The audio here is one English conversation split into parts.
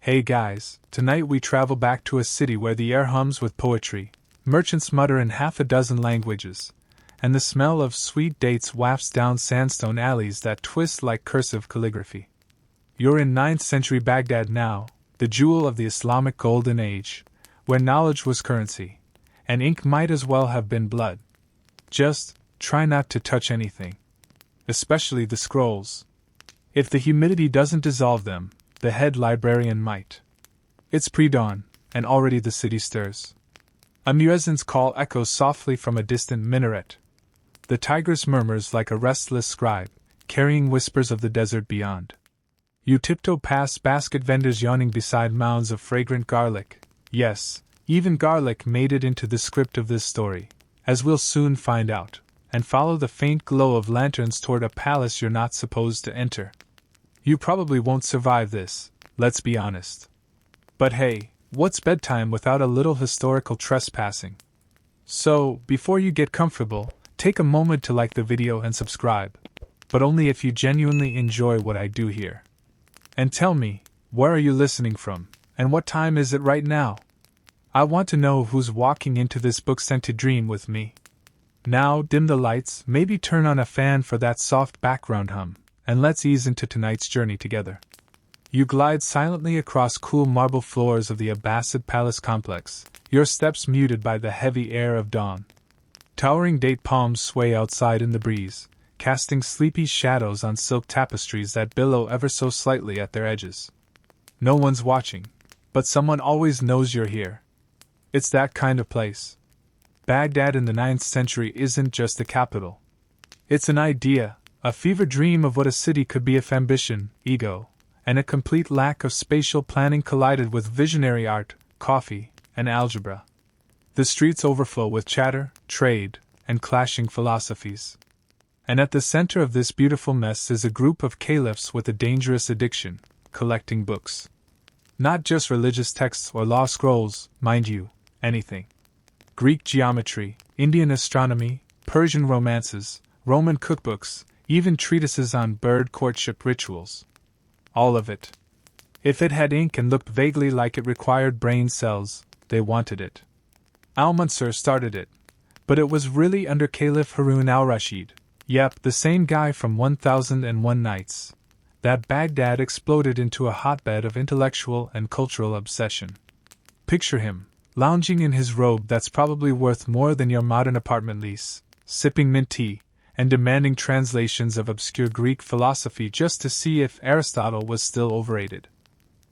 Hey guys, tonight we travel back to a city where the air hums with poetry, merchants mutter in half a dozen languages, and the smell of sweet dates wafts down sandstone alleys that twist like cursive calligraphy. You're in 9th century Baghdad now, the jewel of the Islamic Golden Age, where knowledge was currency, and ink might as well have been blood. Just try not to touch anything, especially the scrolls. If the humidity doesn't dissolve them, the head librarian might. It's pre-dawn, and already the city stirs. A muezzin's call echoes softly from a distant minaret. The Tigris murmurs like a restless scribe, carrying whispers of the desert beyond. You tiptoe past basket vendors yawning beside mounds of fragrant garlic. Yes, even garlic made it into the script of this story, as we'll soon find out, and follow the faint glow of lanterns toward a palace you're not supposed to enter. You probably won't survive this, let's be honest. But hey, what's bedtime without a little historical trespassing? So, before you get comfortable, take a moment to like the video and subscribe, but only if you genuinely enjoy what I do here. And tell me, where are you listening from, and what time is it right now? I want to know who's walking into this book-scented dream with me. Now, dim the lights, maybe turn on a fan for that soft background hum, and let's ease into tonight's journey together. You glide silently across cool marble floors of the Abbasid Palace complex, your steps muted by the heavy air of dawn. Towering date palms sway outside in the breeze, casting sleepy shadows on silk tapestries that billow ever so slightly at their edges. No one's watching, but someone always knows you're here. It's that kind of place. Baghdad in the 9th century isn't just a capital. It's an idea, a fever dream of what a city could be if ambition, ego, and a complete lack of spatial planning collided with visionary art, coffee, and algebra. The streets overflow with chatter, trade, and clashing philosophies. And at the center of this beautiful mess is a group of Caliphs with a dangerous addiction, collecting books. Not just religious texts or law scrolls, mind you, anything. Greek geometry, Indian astronomy, Persian romances, Roman cookbooks, even treatises on bird courtship rituals. All of it. If it had ink and looked vaguely like it required brain cells, they wanted it. Al-Mansur started it, but it was really under Caliph Harun al-Rashid, yep, the same guy from 1001 Nights, that Baghdad exploded into a hotbed of intellectual and cultural obsession. Picture him, lounging in his robe that's probably worth more than your modern apartment lease, sipping mint tea, and demanding translations of obscure Greek philosophy just to see if Aristotle was still overrated.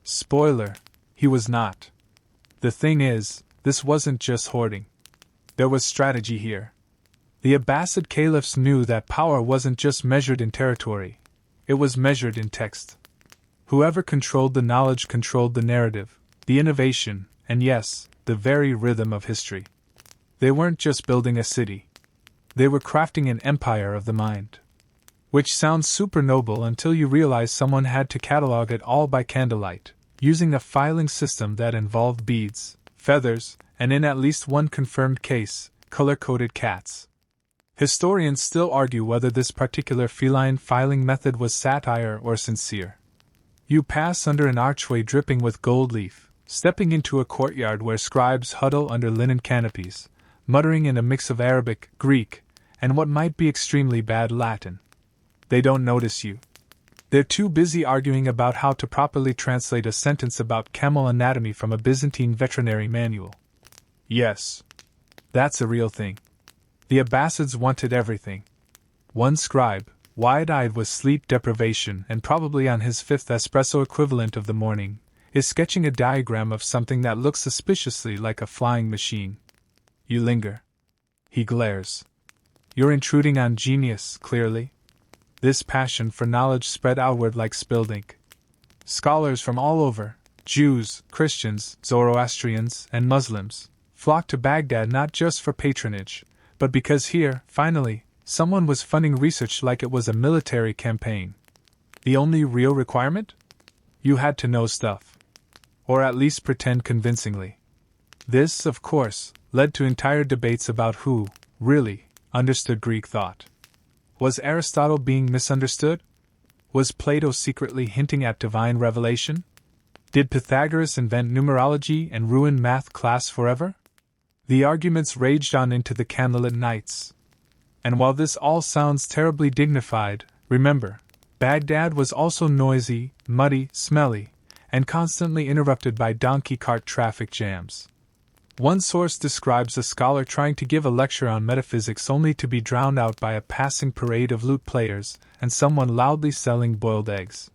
Spoiler, he was not. The thing is, this wasn't just hoarding. There was strategy here. The Abbasid Caliphs knew that power wasn't just measured in territory, it was measured in text. Whoever controlled the knowledge controlled the narrative, the innovation, and yes, the very rhythm of history. They weren't just building a city. They were crafting an empire of the mind. Which sounds super noble until you realize someone had to catalog it all by candlelight, using a filing system that involved beads, feathers, and in at least one confirmed case, color-coded cats. Historians still argue whether this particular feline filing method was satire or sincere. You pass under an archway dripping with gold leaf, stepping into a courtyard where scribes huddle under linen canopies, muttering in a mix of Arabic, Greek, and what might be extremely bad Latin. They don't notice you. They're too busy arguing about how to properly translate a sentence about camel anatomy from a Byzantine veterinary manual. Yes, that's a real thing. The Abbasids wanted everything. One scribe, wide-eyed with sleep deprivation and probably on his 5th espresso equivalent of the morning, is sketching a diagram of something that looks suspiciously like a flying machine. You linger. He glares. You're intruding on genius, clearly. This passion for knowledge spread outward like spilled ink. Scholars from all over, Jews, Christians, Zoroastrians, and Muslims, flocked to Baghdad not just for patronage, but because here, finally, someone was funding research like it was a military campaign. The only real requirement? You had to know stuff. Or at least pretend convincingly. This, of course, led to entire debates about who, really, understood Greek thought. Was Aristotle being misunderstood? Was Plato secretly hinting at divine revelation? Did Pythagoras invent numerology and ruin math class forever? The arguments raged on into the candlelit nights. And while this all sounds terribly dignified, remember, Baghdad was also noisy, muddy, smelly, and constantly interrupted by donkey cart traffic jams. One source describes a scholar trying to give a lecture on metaphysics only to be drowned out by a passing parade of lute players and someone loudly selling boiled eggs.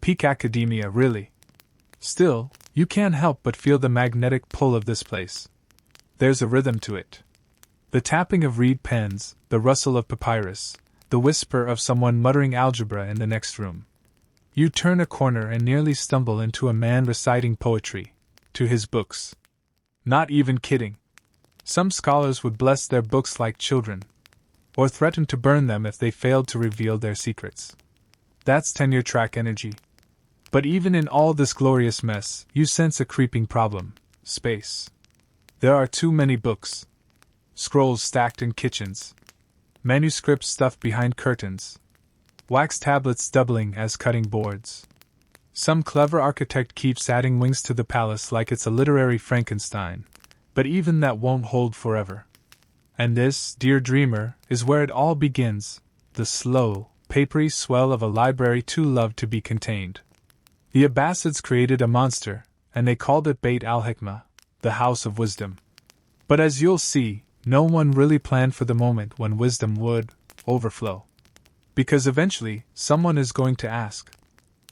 Peak academia, really. Still, you can't help but feel the magnetic pull of this place. There's a rhythm to it. The tapping of reed pens, the rustle of papyrus, the whisper of someone muttering algebra in the next room. You turn a corner and nearly stumble into a man reciting poetry, to his books. Not even kidding. Some scholars would bless their books like children, or threaten to burn them if they failed to reveal their secrets. That's tenure track energy. But even in all this glorious mess, you sense a creeping problem: space. There are too many books. Scrolls stacked in kitchens. Manuscripts stuffed behind curtains. Wax tablets doubling as cutting boards. Some clever architect keeps adding wings to the palace like it's a literary Frankenstein, but even that won't hold forever. And this, dear dreamer, is where it all begins, the slow, papery swell of a library too loved to be contained. The Abbasids created a monster, and they called it Beit al-Hikmah, the House of Wisdom. But as you'll see, no one really planned for the moment when wisdom would overflow. Because eventually, someone is going to ask,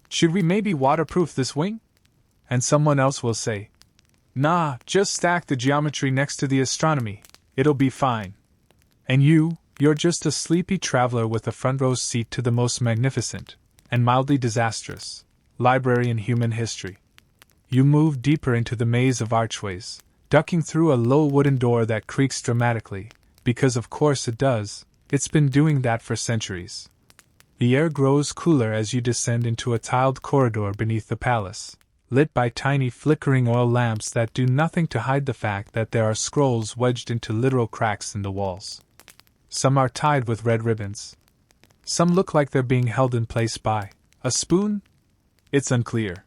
should we maybe waterproof this wing? And someone else will say, nah, just stack the geometry next to the astronomy, it'll be fine. And you're just a sleepy traveler with a front row seat to the most magnificent, and mildly disastrous, library in human history. You move deeper into the maze of archways, ducking through a low wooden door that creaks dramatically, because of course it does, it's been doing that for centuries. The air grows cooler as you descend into a tiled corridor beneath the palace, lit by tiny flickering oil lamps that do nothing to hide the fact that there are scrolls wedged into literal cracks in the walls. Some are tied with red ribbons. Some look like they're being held in place by a spoon? It's unclear.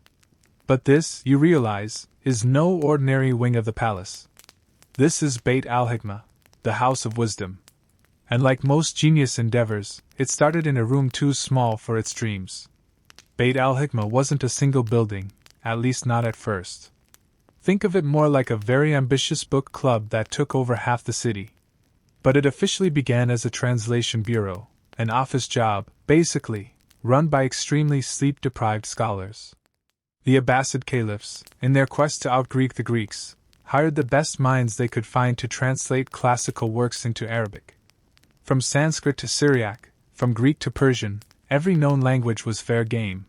But this, you realize, is no ordinary wing of the palace. This is Beit al-Hikmah, the House of Wisdom. And like most genius endeavors, it started in a room too small for its dreams. Beit al-Hikmah wasn't a single building, at least not at first. Think of it more like a very ambitious book club that took over half the city. But it officially began as a translation bureau, an office job, basically, run by extremely sleep-deprived scholars. The Abbasid Caliphs, in their quest to out-Greek the Greeks, hired the best minds they could find to translate classical works into Arabic. From Sanskrit to Syriac, from Greek to Persian, every known language was fair game.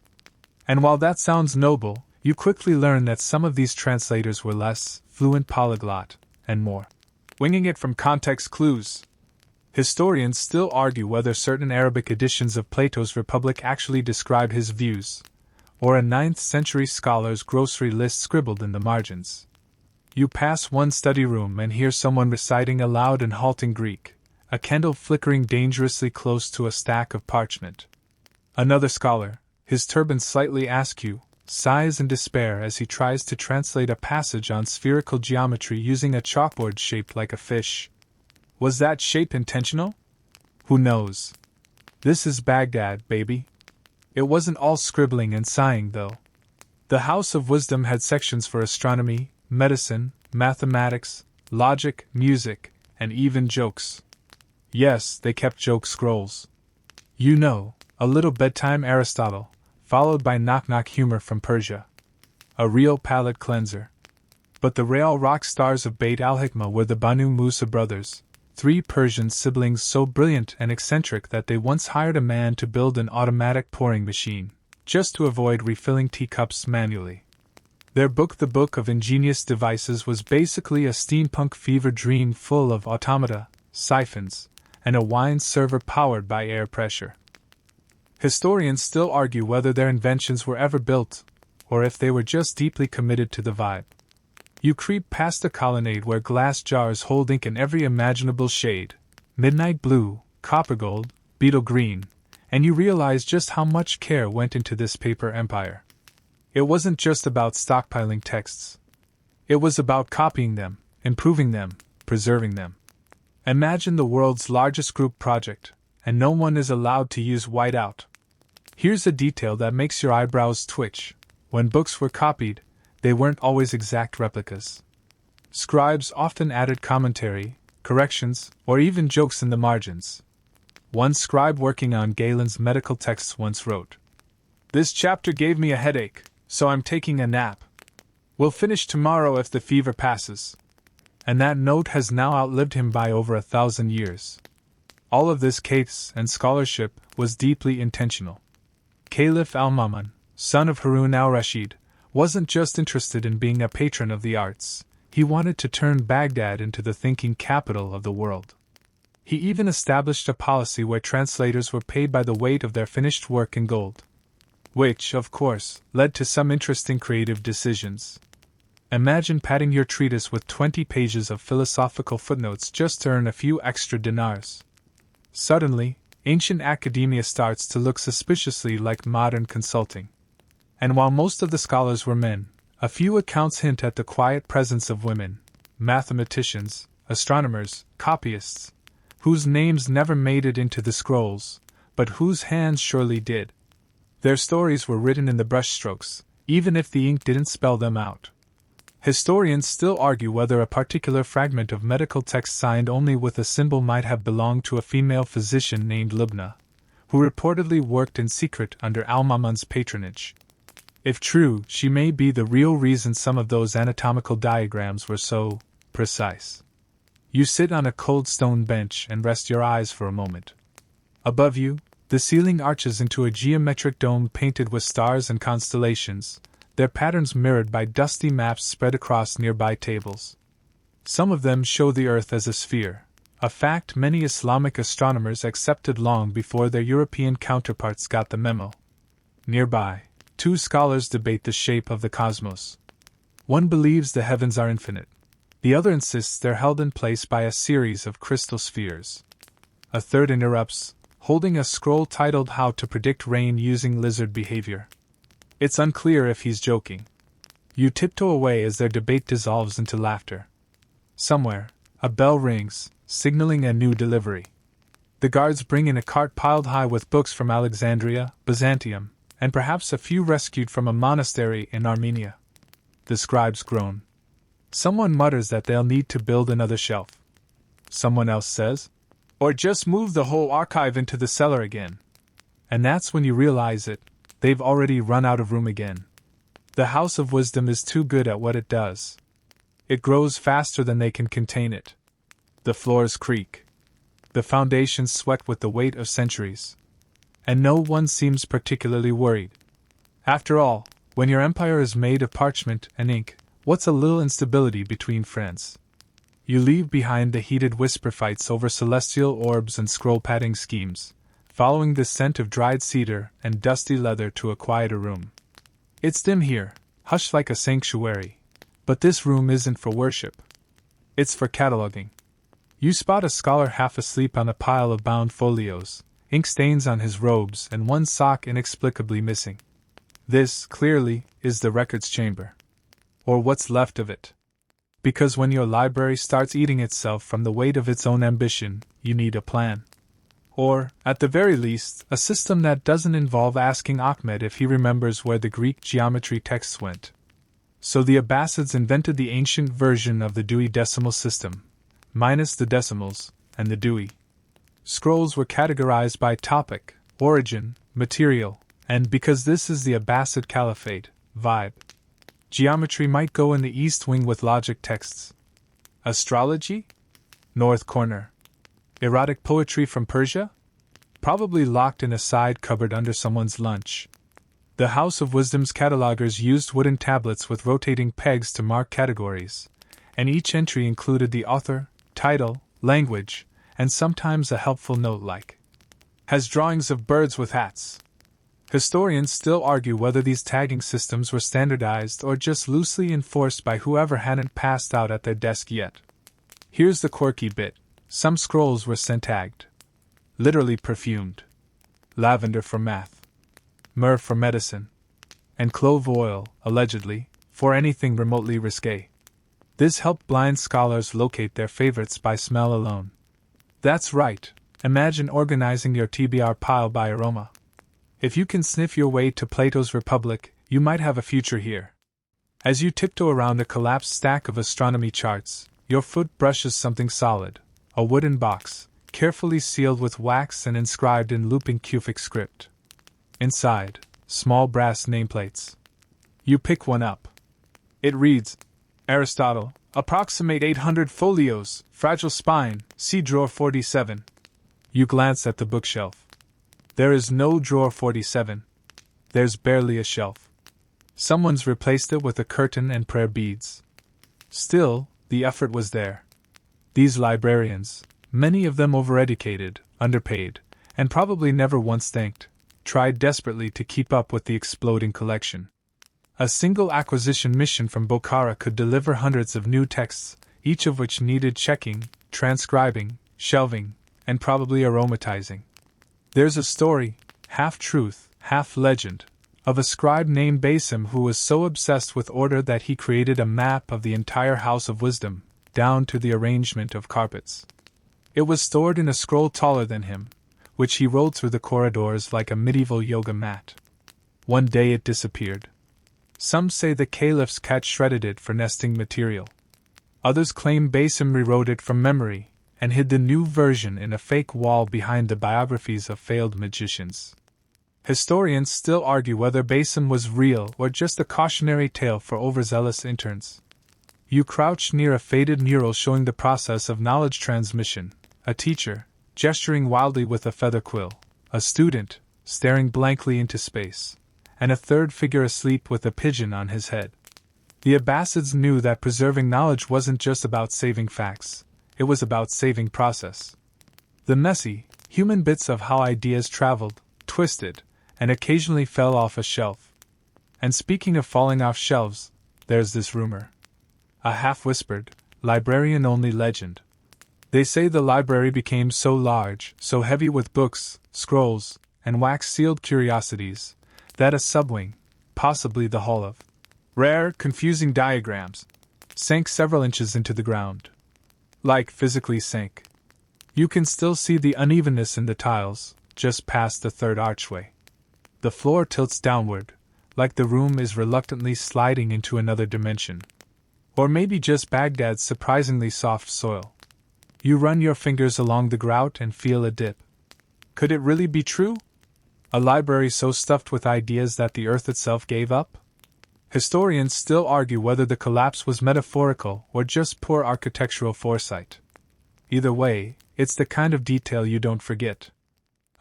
And while that sounds noble, you quickly learn that some of these translators were less fluent polyglot, and more winging it from context clues. Historians still argue whether certain Arabic editions of Plato's Republic actually describe his views, or a 9th century scholar's grocery list scribbled in the margins. You pass one study room and hear someone reciting aloud in halting Greek, a candle flickering dangerously close to a stack of parchment. Another scholar, his turban slightly askew, sighs in despair as he tries to translate a passage on spherical geometry using a chalkboard shaped like a fish. Was that shape intentional? Who knows? This is Baghdad, baby. It wasn't all scribbling and sighing, though. The House of Wisdom had sections for astronomy, medicine, mathematics, logic, music, and even jokes. Yes, they kept joke scrolls. You know, a little bedtime Aristotle, followed by knock-knock humor from Persia. A real palate cleanser. But the real rock stars of Beit al-Hikmah were the Banu Musa brothers, 3 Persian siblings so brilliant and eccentric that they once hired a man to build an automatic pouring machine, just to avoid refilling teacups manually. Their book, The Book of Ingenious Devices, was basically a steampunk fever dream full of automata, siphons, and a wine server powered by air pressure. Historians still argue whether their inventions were ever built, or if they were just deeply committed to the vibe. You creep past a colonnade where glass jars hold ink in every imaginable shade, midnight blue, copper gold, beetle green, and you realize just how much care went into this paper empire. It wasn't just about stockpiling texts. It was about copying them, improving them, preserving them. Imagine the world's largest group project, and no one is allowed to use whiteout. Here's a detail that makes your eyebrows twitch. When books were copied, they weren't always exact replicas. Scribes often added commentary, corrections, or even jokes in the margins. One scribe working on Galen's medical texts once wrote, "This chapter gave me a headache, so I'm taking a nap. We'll finish tomorrow if the fever passes." And that note has now outlived him by over 1,000 years. All of this case and scholarship was deeply intentional. Caliph al-Mamun, son of Harun al-Rashid, wasn't just interested in being a patron of the arts, he wanted to turn Baghdad into the thinking capital of the world. He even established a policy where translators were paid by the weight of their finished work in gold. Which, of course, led to some interesting creative decisions. Imagine padding your treatise with 20 pages of philosophical footnotes just to earn a few extra dinars. Suddenly, ancient academia starts to look suspiciously like modern consulting. And while most of the scholars were men, a few accounts hint at the quiet presence of women, mathematicians, astronomers, copyists, whose names never made it into the scrolls, but whose hands surely did. Their stories were written in the brushstrokes, even if the ink didn't spell them out. Historians still argue whether a particular fragment of medical text signed only with a symbol might have belonged to a female physician named Lubna, who reportedly worked in secret under al-Mamun's patronage. If true, she may be the real reason some of those anatomical diagrams were so precise. You sit on a cold stone bench and rest your eyes for a moment. Above you, the ceiling arches into a geometric dome painted with stars and constellations, their patterns mirrored by dusty maps spread across nearby tables. Some of them show the Earth as a sphere, a fact many Islamic astronomers accepted long before their European counterparts got the memo. Nearby, two scholars debate the shape of the cosmos. One believes the heavens are infinite. The other insists they're held in place by a series of crystal spheres. A third interrupts, holding a scroll titled How to Predict Rain Using Lizard Behavior. It's unclear if he's joking. You tiptoe away as their debate dissolves into laughter. Somewhere, a bell rings, signaling a new delivery. The guards bring in a cart piled high with books from Alexandria, Byzantium, and perhaps a few rescued from a monastery in Armenia. The scribes groan. Someone mutters that they'll need to build another shelf. Someone else says, "Or just move the whole archive into the cellar again." And that's when you realize it. They've already run out of room again. The House of Wisdom is too good at what it does. It grows faster than they can contain it. The floors creak. The foundations sweat with the weight of centuries. And no one seems particularly worried. After all, when your empire is made of parchment and ink, what's a little instability between friends? You leave behind the heated whisper fights over celestial orbs and scroll padding schemes, following the scent of dried cedar and dusty leather to a quieter room. It's dim here, hushed like a sanctuary, but this room isn't for worship. It's for cataloging. You spot a scholar half asleep on a pile of bound folios, ink stains on his robes and one sock inexplicably missing. This, clearly, is the records chamber. Or what's left of it. Because when your library starts eating itself from the weight of its own ambition, you need a plan. Or, at the very least, a system that doesn't involve asking Ahmed if he remembers where the Greek geometry texts went. So the Abbasids invented the ancient version of the Dewey Decimal System, minus the decimals, and the Dewey. Scrolls were categorized by topic, origin, material, and because this is the Abbasid Caliphate, vibe. Geometry might go in the east wing with logic texts. Astrology? North corner. Erotic poetry from Persia? Probably locked in a side cupboard under someone's lunch. The House of Wisdom's catalogers used wooden tablets with rotating pegs to mark categories, and each entry included the author, title, language, and sometimes a helpful note like, "Has drawings of birds with hats." Historians still argue whether these tagging systems were standardized or just loosely enforced by whoever hadn't passed out at their desk yet. Here's the quirky bit. Some scrolls were scent tagged. Literally perfumed. Lavender for math. Myrrh for medicine. and clove oil, allegedly, for anything remotely risque. This helped blind scholars locate their favorites by smell alone. That's right, imagine organizing your TBR pile by aroma. If you can sniff your way to Plato's Republic, you might have a future here. As you tiptoe around a collapsed stack of astronomy charts, your foot brushes something solid, a wooden box, carefully sealed with wax and inscribed in looping Cufic script. Inside, small brass nameplates. You pick one up. It reads, Aristotle, approximate 800 folios, fragile spine, see drawer 47. You glance at the bookshelf. There is no drawer 47. There's barely a shelf. Someone's replaced it with a curtain and prayer beads. Still, the effort was there. These librarians, many of them overeducated, underpaid, and probably never once thanked, tried desperately to keep up with the exploding collection. A single acquisition mission from Bokhara could deliver hundreds of new texts, each of which needed checking, transcribing, shelving, and probably aromatizing. There's a story, half truth, half legend, of a scribe named Basim who was so obsessed with order that he created a map of the entire House of Wisdom, down to the arrangement of carpets. It was stored in a scroll taller than him, which he rolled through the corridors like a medieval yoga mat. One day it disappeared. Some say the Caliphs cat shredded it for nesting material. Others claim Basim rewrote it from memory, and hid the new version in a fake wall behind the biographies of failed magicians. Historians still argue whether Basim was real or just a cautionary tale for overzealous interns. You crouch near a faded mural showing the process of knowledge transmission, a teacher, gesturing wildly with a feather quill, a student, staring blankly into space, and a third figure asleep with a pigeon on his head. The Abbasids knew that preserving knowledge wasn't just about saving facts, it was about saving process. The messy, human bits of how ideas traveled, twisted, and occasionally fell off a shelf. And speaking of falling off shelves, there's this rumor. A half-whispered, librarian-only legend. They say the library became so large, so heavy with books, scrolls, and wax-sealed curiosities, that a subwing, possibly the hall of rare, confusing diagrams, sank several inches into the ground. Like physically sank. You can still see the unevenness in the tiles, just past the third archway. The floor tilts downward, like the room is reluctantly sliding into another dimension. Or maybe just Baghdad's surprisingly soft soil. You run your fingers along the grout and feel a dip. Could it really be true? A library so stuffed with ideas that the earth itself gave up? Historians still argue whether the collapse was metaphorical or just poor architectural foresight. Either way, it's the kind of detail you don't forget.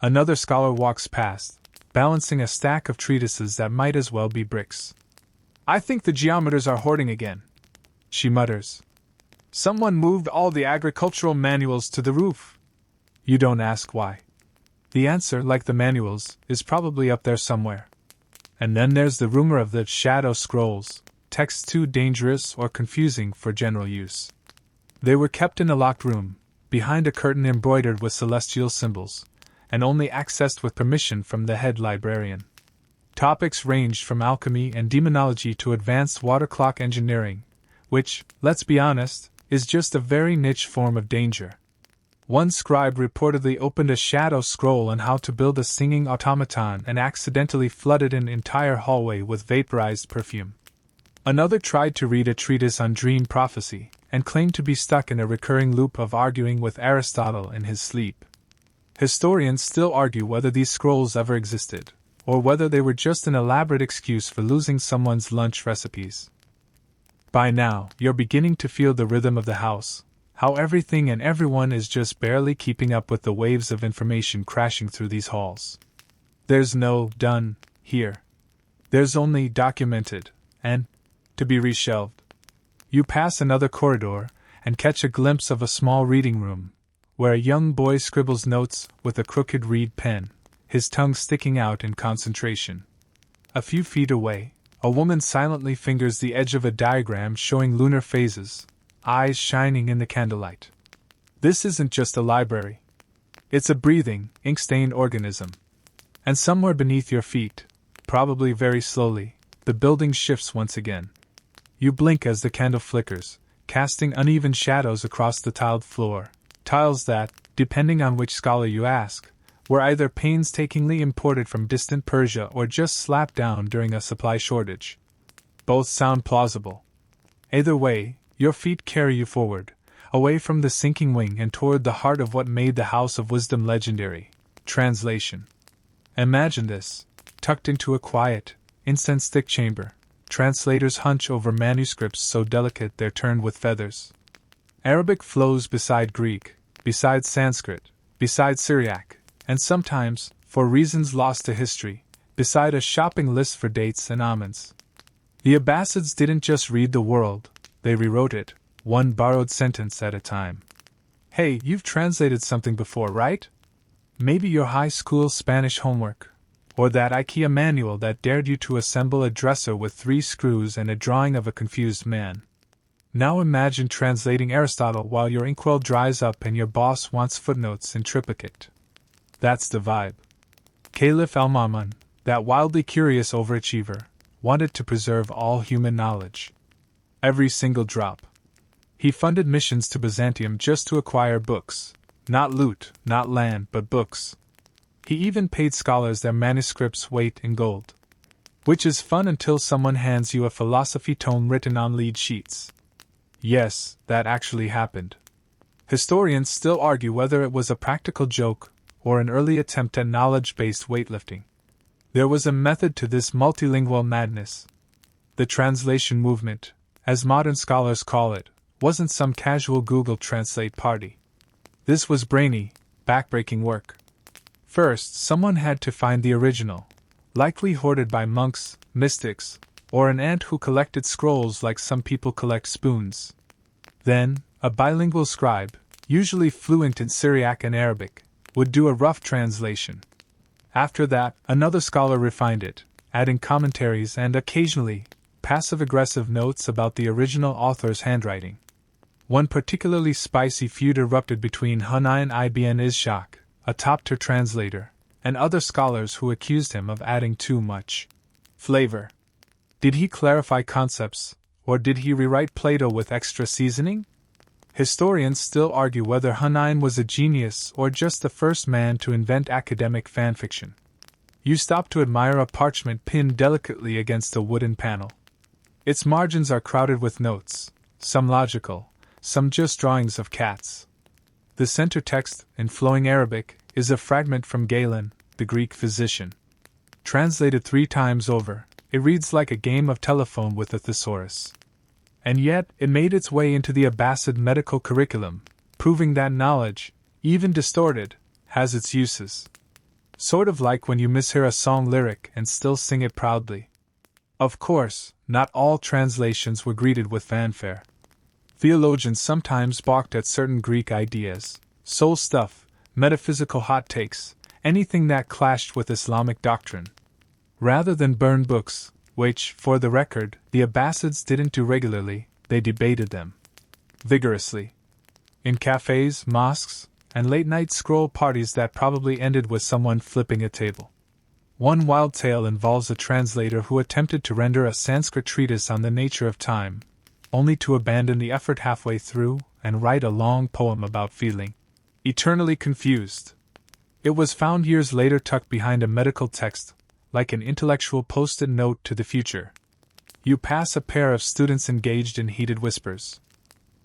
Another scholar walks past, balancing a stack of treatises that might as well be bricks. I think the geometers are hoarding again, she mutters. Someone moved all the agricultural manuals to the roof. You don't ask why. The answer, like the manuals, is probably up there somewhere. And then there's the rumor of the shadow scrolls, texts too dangerous or confusing for general use. They were kept in a locked room, behind a curtain embroidered with celestial symbols, and only accessed with permission from the head librarian. Topics ranged from alchemy and demonology to advanced water clock engineering, which, let's be honest, is just a very niche form of danger. One scribe reportedly opened a shadow scroll on how to build a singing automaton and accidentally flooded an entire hallway with vaporized perfume. Another tried to read a treatise on dream prophecy, and claimed to be stuck in a recurring loop of arguing with Aristotle in his sleep. Historians still argue whether these scrolls ever existed, or whether they were just an elaborate excuse for losing someone's lunch recipes. By now, you're beginning to feel the rhythm of the house, how everything and everyone is just barely keeping up with the waves of information crashing through these halls. There's no done here. There's only documented, and to be reshelved. You pass another corridor, and catch a glimpse of a small reading room, where a young boy scribbles notes with a crooked reed pen, his tongue sticking out in concentration. A few feet away, a woman silently fingers the edge of a diagram showing lunar phases, eyes shining in the candlelight. This isn't just a library. It's a breathing, ink-stained organism. And somewhere beneath your feet, probably very slowly, the building shifts once again. You blink as the candle flickers, casting uneven shadows across the tiled floor, tiles that, depending on which scholar you ask, were either painstakingly imported from distant Persia or just slapped down during a supply shortage. Both sound plausible. Either way, your feet carry you forward, away from the sinking wing and toward the heart of what made the House of Wisdom legendary: translation. Imagine this, tucked into a quiet, incense-thick chamber. Translators hunch over manuscripts so delicate they're turned with feathers. Arabic flows beside Greek, beside Sanskrit, beside Syriac, and sometimes, for reasons lost to history, beside a shopping list for dates and almonds. The Abbasids didn't just read the world, they rewrote it, one borrowed sentence at a time. Hey, you've translated something before, right? Maybe your high school Spanish homework, or that IKEA manual that dared you to assemble a dresser with 3 screws and a drawing of a confused man. Now imagine translating Aristotle while your inkwell dries up and your boss wants footnotes in triplicate. That's the vibe. Caliph al-Ma'mun, that wildly curious overachiever, wanted to preserve all human knowledge. Every single drop. He funded missions to Byzantium just to acquire books. Not loot, not land, but books. He even paid scholars their manuscripts' weight in gold. Which is fun until someone hands you a philosophy tome written on lead sheets. Yes, that actually happened. Historians still argue whether it was a practical joke or an early attempt at knowledge-based weightlifting. There was a method to this multilingual madness. The translation movement, as modern scholars call it, wasn't some casual Google Translate party. This was brainy, backbreaking work. First, someone had to find the original, likely hoarded by monks, mystics, or an ant who collected scrolls like some people collect spoons. Then, a bilingual scribe, usually fluent in Syriac and Arabic, would do a rough translation. After that, another scholar refined it, adding commentaries and, occasionally, passive-aggressive notes about the original author's handwriting. One particularly spicy feud erupted between Hunayn ibn Ishaq, a top-tier translator, and other scholars who accused him of adding too much flavor. Did he clarify concepts, or did he rewrite Plato with extra seasoning? Historians still argue whether Hunayn was a genius or just the first man to invent academic fanfiction. You stop to admire a parchment pinned delicately against a wooden panel. Its margins are crowded with notes, some logical, some just drawings of cats. The center text, in flowing Arabic, is a fragment from Galen, the Greek physician. Translated 3 times over, it reads like a game of telephone with a thesaurus. And yet, it made its way into the Abbasid medical curriculum, proving that knowledge, even distorted, has its uses. Sort of like when you mishear a song lyric and still sing it proudly. Of course, not all translations were greeted with fanfare. Theologians sometimes balked at certain Greek ideas, soul stuff, metaphysical hot takes, anything that clashed with Islamic doctrine. Rather than burn books, which, for the record, the Abbasids didn't do regularly, they debated them vigorously. In cafes, mosques, and late-night scroll parties that probably ended with someone flipping a table. One wild tale involves a translator who attempted to render a Sanskrit treatise on the nature of time, only to abandon the effort halfway through and write a long poem about feeling eternally confused. It was found years later tucked behind a medical text, like an intellectual post-it note to the future. You pass a pair of students engaged in heated whispers.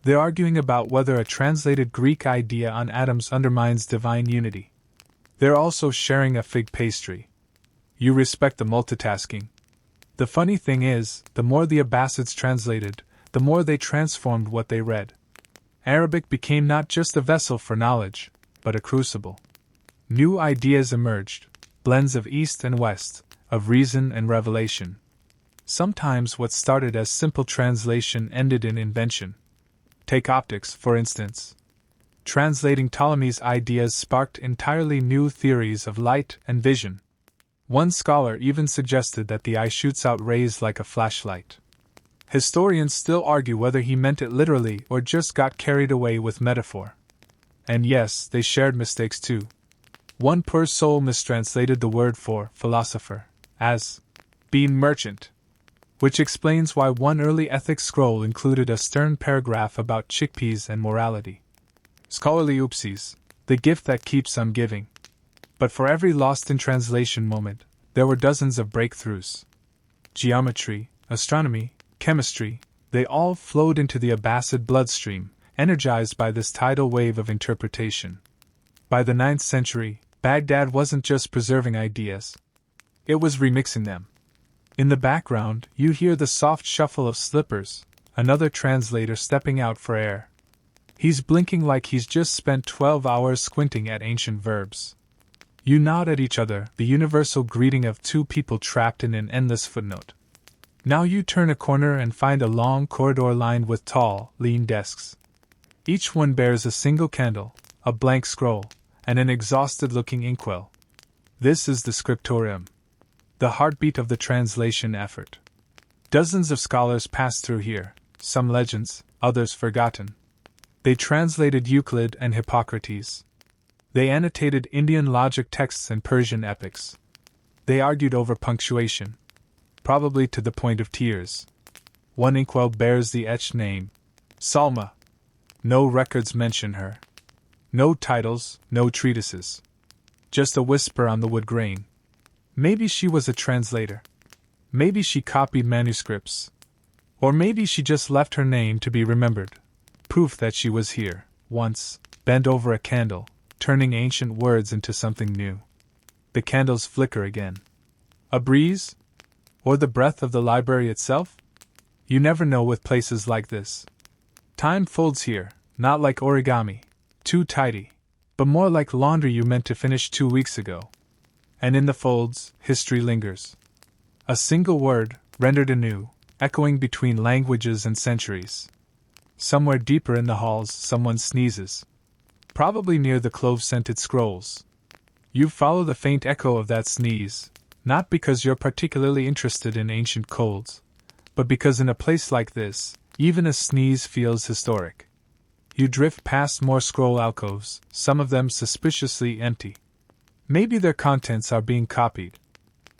They're arguing about whether a translated Greek idea on atoms undermines divine unity. They're also sharing a fig pastry. You respect the multitasking. The funny thing is, the more the Abbasids translated, the more they transformed what they read. Arabic became not just a vessel for knowledge, but a crucible. New ideas emerged, blends of East and West, of reason and revelation. Sometimes what started as simple translation ended in invention. Take optics, for instance. Translating Ptolemy's ideas sparked entirely new theories of light and vision. One scholar even suggested that the eye shoots out rays like a flashlight. Historians still argue whether he meant it literally or just got carried away with metaphor. And yes, they shared mistakes too. One poor soul mistranslated the word for philosopher as being merchant. which explains why one early ethics scroll included a stern paragraph about chickpeas and morality. Scholarly oopsies, the gift that keeps on giving. But for every lost in translation moment, there were dozens of breakthroughs. Geometry, astronomy, chemistry, they all flowed into the Abbasid bloodstream, energized by this tidal wave of interpretation. By the 9th century, Baghdad wasn't just preserving ideas. It was remixing them. In the background, you hear the soft shuffle of slippers, another translator stepping out for air. He's blinking like he's just spent 12 hours squinting at ancient verbs. You nod at each other, the universal greeting of two people trapped in an endless footnote. Now you turn a corner and find a long corridor lined with tall, lean desks. Each one bears a single candle, a blank scroll, and an exhausted-looking inkwell. This is the scriptorium, the heartbeat of the translation effort. Dozens of scholars passed through here, some legends, others forgotten. They translated Euclid and Hippocrates. They annotated Indian logic texts and Persian epics. They argued over punctuation, probably to the point of tears. One inkwell bears the etched name, Salma. No records mention her. No titles, no treatises. Just a whisper on the wood grain. Maybe she was a translator. Maybe she copied manuscripts. Or maybe she just left her name to be remembered. Proof that she was here, once, bent over a candle, turning ancient words into something new. The candles flicker again. A breeze? Or the breath of the library itself? You never know with places like this. Time folds here, not like origami, too tidy, but more like laundry you meant to finish 2 weeks ago. And in the folds, history lingers. A single word, rendered anew, echoing between languages and centuries. Somewhere deeper in the halls, someone sneezes. Probably near the clove-scented scrolls. You follow the faint echo of that sneeze, not because you're particularly interested in ancient colds, but because in a place like this, even a sneeze feels historic. You drift past more scroll alcoves, some of them suspiciously empty. Maybe their contents are being copied.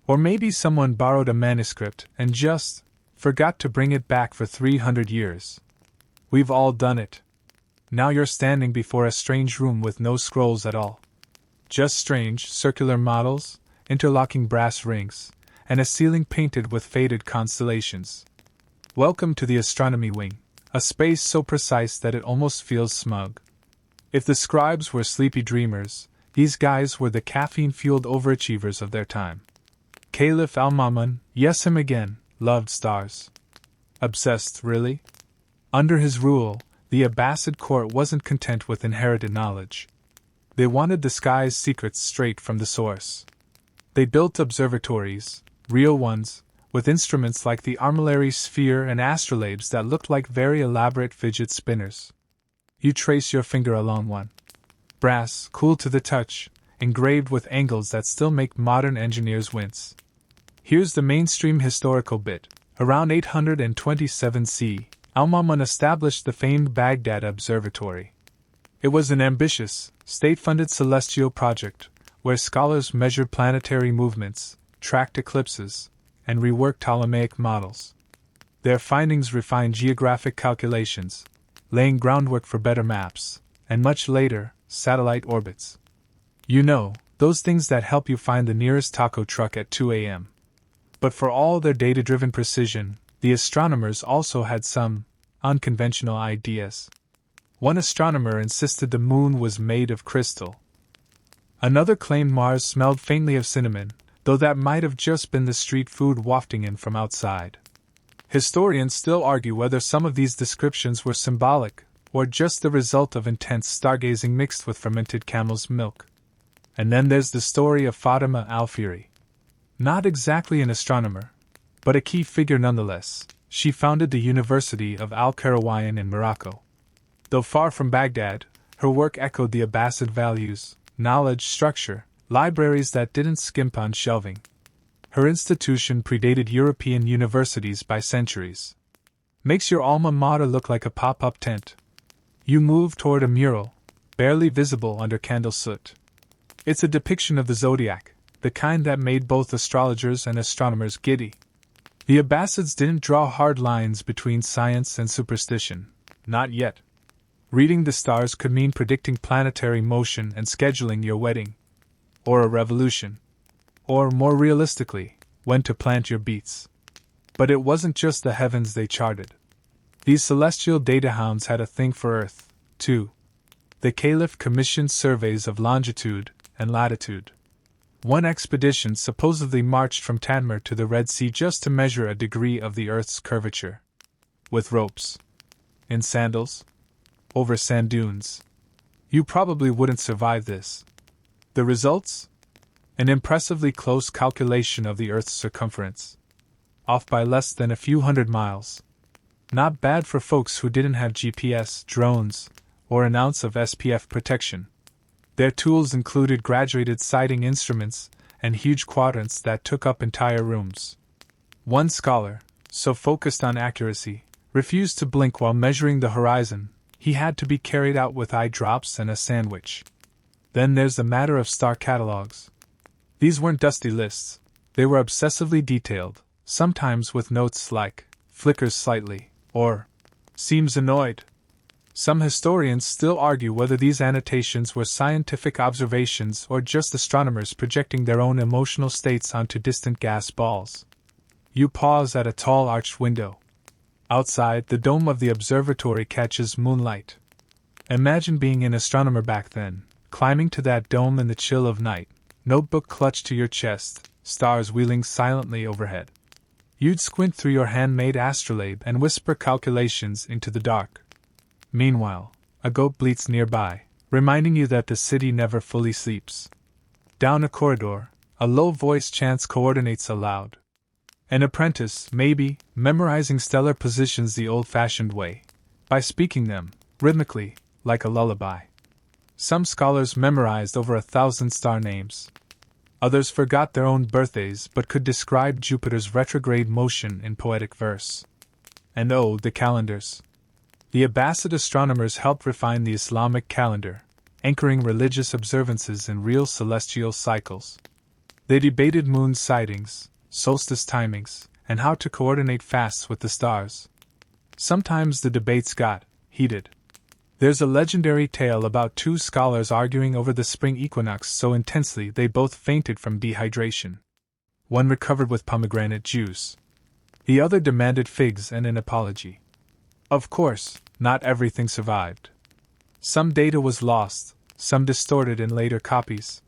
Or maybe someone borrowed a manuscript and just forgot to bring it back for 300 years. We've all done it. Now you're standing before a strange room with no scrolls at all. Just strange, circular models, interlocking brass rings, and a ceiling painted with faded constellations. Welcome to the astronomy wing, a space so precise that it almost feels smug. If the scribes were sleepy dreamers, these guys were the caffeine-fueled overachievers of their time. Caliph al-Ma'mun, yes him again, loved stars. Obsessed, really? Under his rule, the Abbasid court wasn't content with inherited knowledge. They wanted the sky's secrets straight from the source. They built observatories, real ones, with instruments like the armillary sphere and astrolabes that looked like very elaborate fidget spinners. You trace your finger along one. Brass, cool to the touch, engraved with angles that still make modern engineers wince. Here's the mainstream historical bit. Around 827 C, Al-Ma'mun established the famed Baghdad Observatory. It was an ambitious, state-funded celestial project, where scholars measured planetary movements, tracked eclipses, and reworked Ptolemaic models. Their findings refined geographic calculations, laying groundwork for better maps, and much later, satellite orbits. You know, those things that help you find the nearest taco truck at 2 a.m. But for all their data-driven precision, the astronomers also had some unconventional ideas. One astronomer insisted the moon was made of crystal. Another claimed Mars smelled faintly of cinnamon, though that might have just been the street food wafting in from outside. Historians still argue whether some of these descriptions were symbolic, or just the result of intense stargazing mixed with fermented camel's milk. And then there's the story of Fatima al-Fihri. Not exactly an astronomer, but a key figure nonetheless. She founded the University of Al-Qarawiyyin in Morocco. Though far from Baghdad, her work echoed the Abbasid values, knowledge, structure, libraries that didn't skimp on shelving. Her institution predated European universities by centuries. Makes your alma mater look like a pop-up tent. You move toward a mural, barely visible under candle soot. It's a depiction of the zodiac, the kind that made both astrologers and astronomers giddy. The Abbasids didn't draw hard lines between science and superstition, not yet. Reading the stars could mean predicting planetary motion and scheduling your wedding, or a revolution, or, more realistically, when to plant your beets. But it wasn't just the heavens they charted. These celestial data hounds had a thing for Earth, too. The Caliph commissioned surveys of longitude and latitude. One expedition supposedly marched from Tanmur to the Red Sea just to measure a degree of the Earth's curvature. With ropes. In sandals. Over sand dunes. You probably wouldn't survive this. The results? An impressively close calculation of the Earth's circumference. Off by less than a few hundred miles. Not bad for folks who didn't have GPS, drones, or an ounce of SPF protection. Their tools included graduated sighting instruments and huge quadrants that took up entire rooms. One scholar, so focused on accuracy, refused to blink while measuring the horizon. He had to be carried out with eye drops and a sandwich. Then there's the matter of star catalogs. These weren't dusty lists. They were obsessively detailed, sometimes with notes like, flickers slightly, or, seems annoyed. Some historians still argue whether these annotations were scientific observations or just astronomers projecting their own emotional states onto distant gas balls. You pause at a tall arched window. Outside, the dome of the observatory catches moonlight. Imagine being an astronomer back then, climbing to that dome in the chill of night, notebook clutched to your chest, stars wheeling silently overhead. You'd squint through your handmade astrolabe and whisper calculations into the dark. Meanwhile, a goat bleats nearby, reminding you that the city never fully sleeps. Down a corridor, a low voice chants coordinates aloud. An apprentice, maybe, memorizing stellar positions the old-fashioned way, by speaking them, rhythmically, like a lullaby. Some scholars memorized over 1,000 star names. Others forgot their own birthdays but could describe Jupiter's retrograde motion in poetic verse. And oh, the calendars. The Abbasid astronomers helped refine the Islamic calendar, anchoring religious observances in real celestial cycles. They debated moon sightings, solstice timings, and how to coordinate fasts with the stars. Sometimes the debates got heated. There's a legendary tale about two scholars arguing over the spring equinox so intensely they both fainted from dehydration. One recovered with pomegranate juice. The other demanded figs and an apology. Of course, not everything survived. Some data was lost, some distorted in later copies.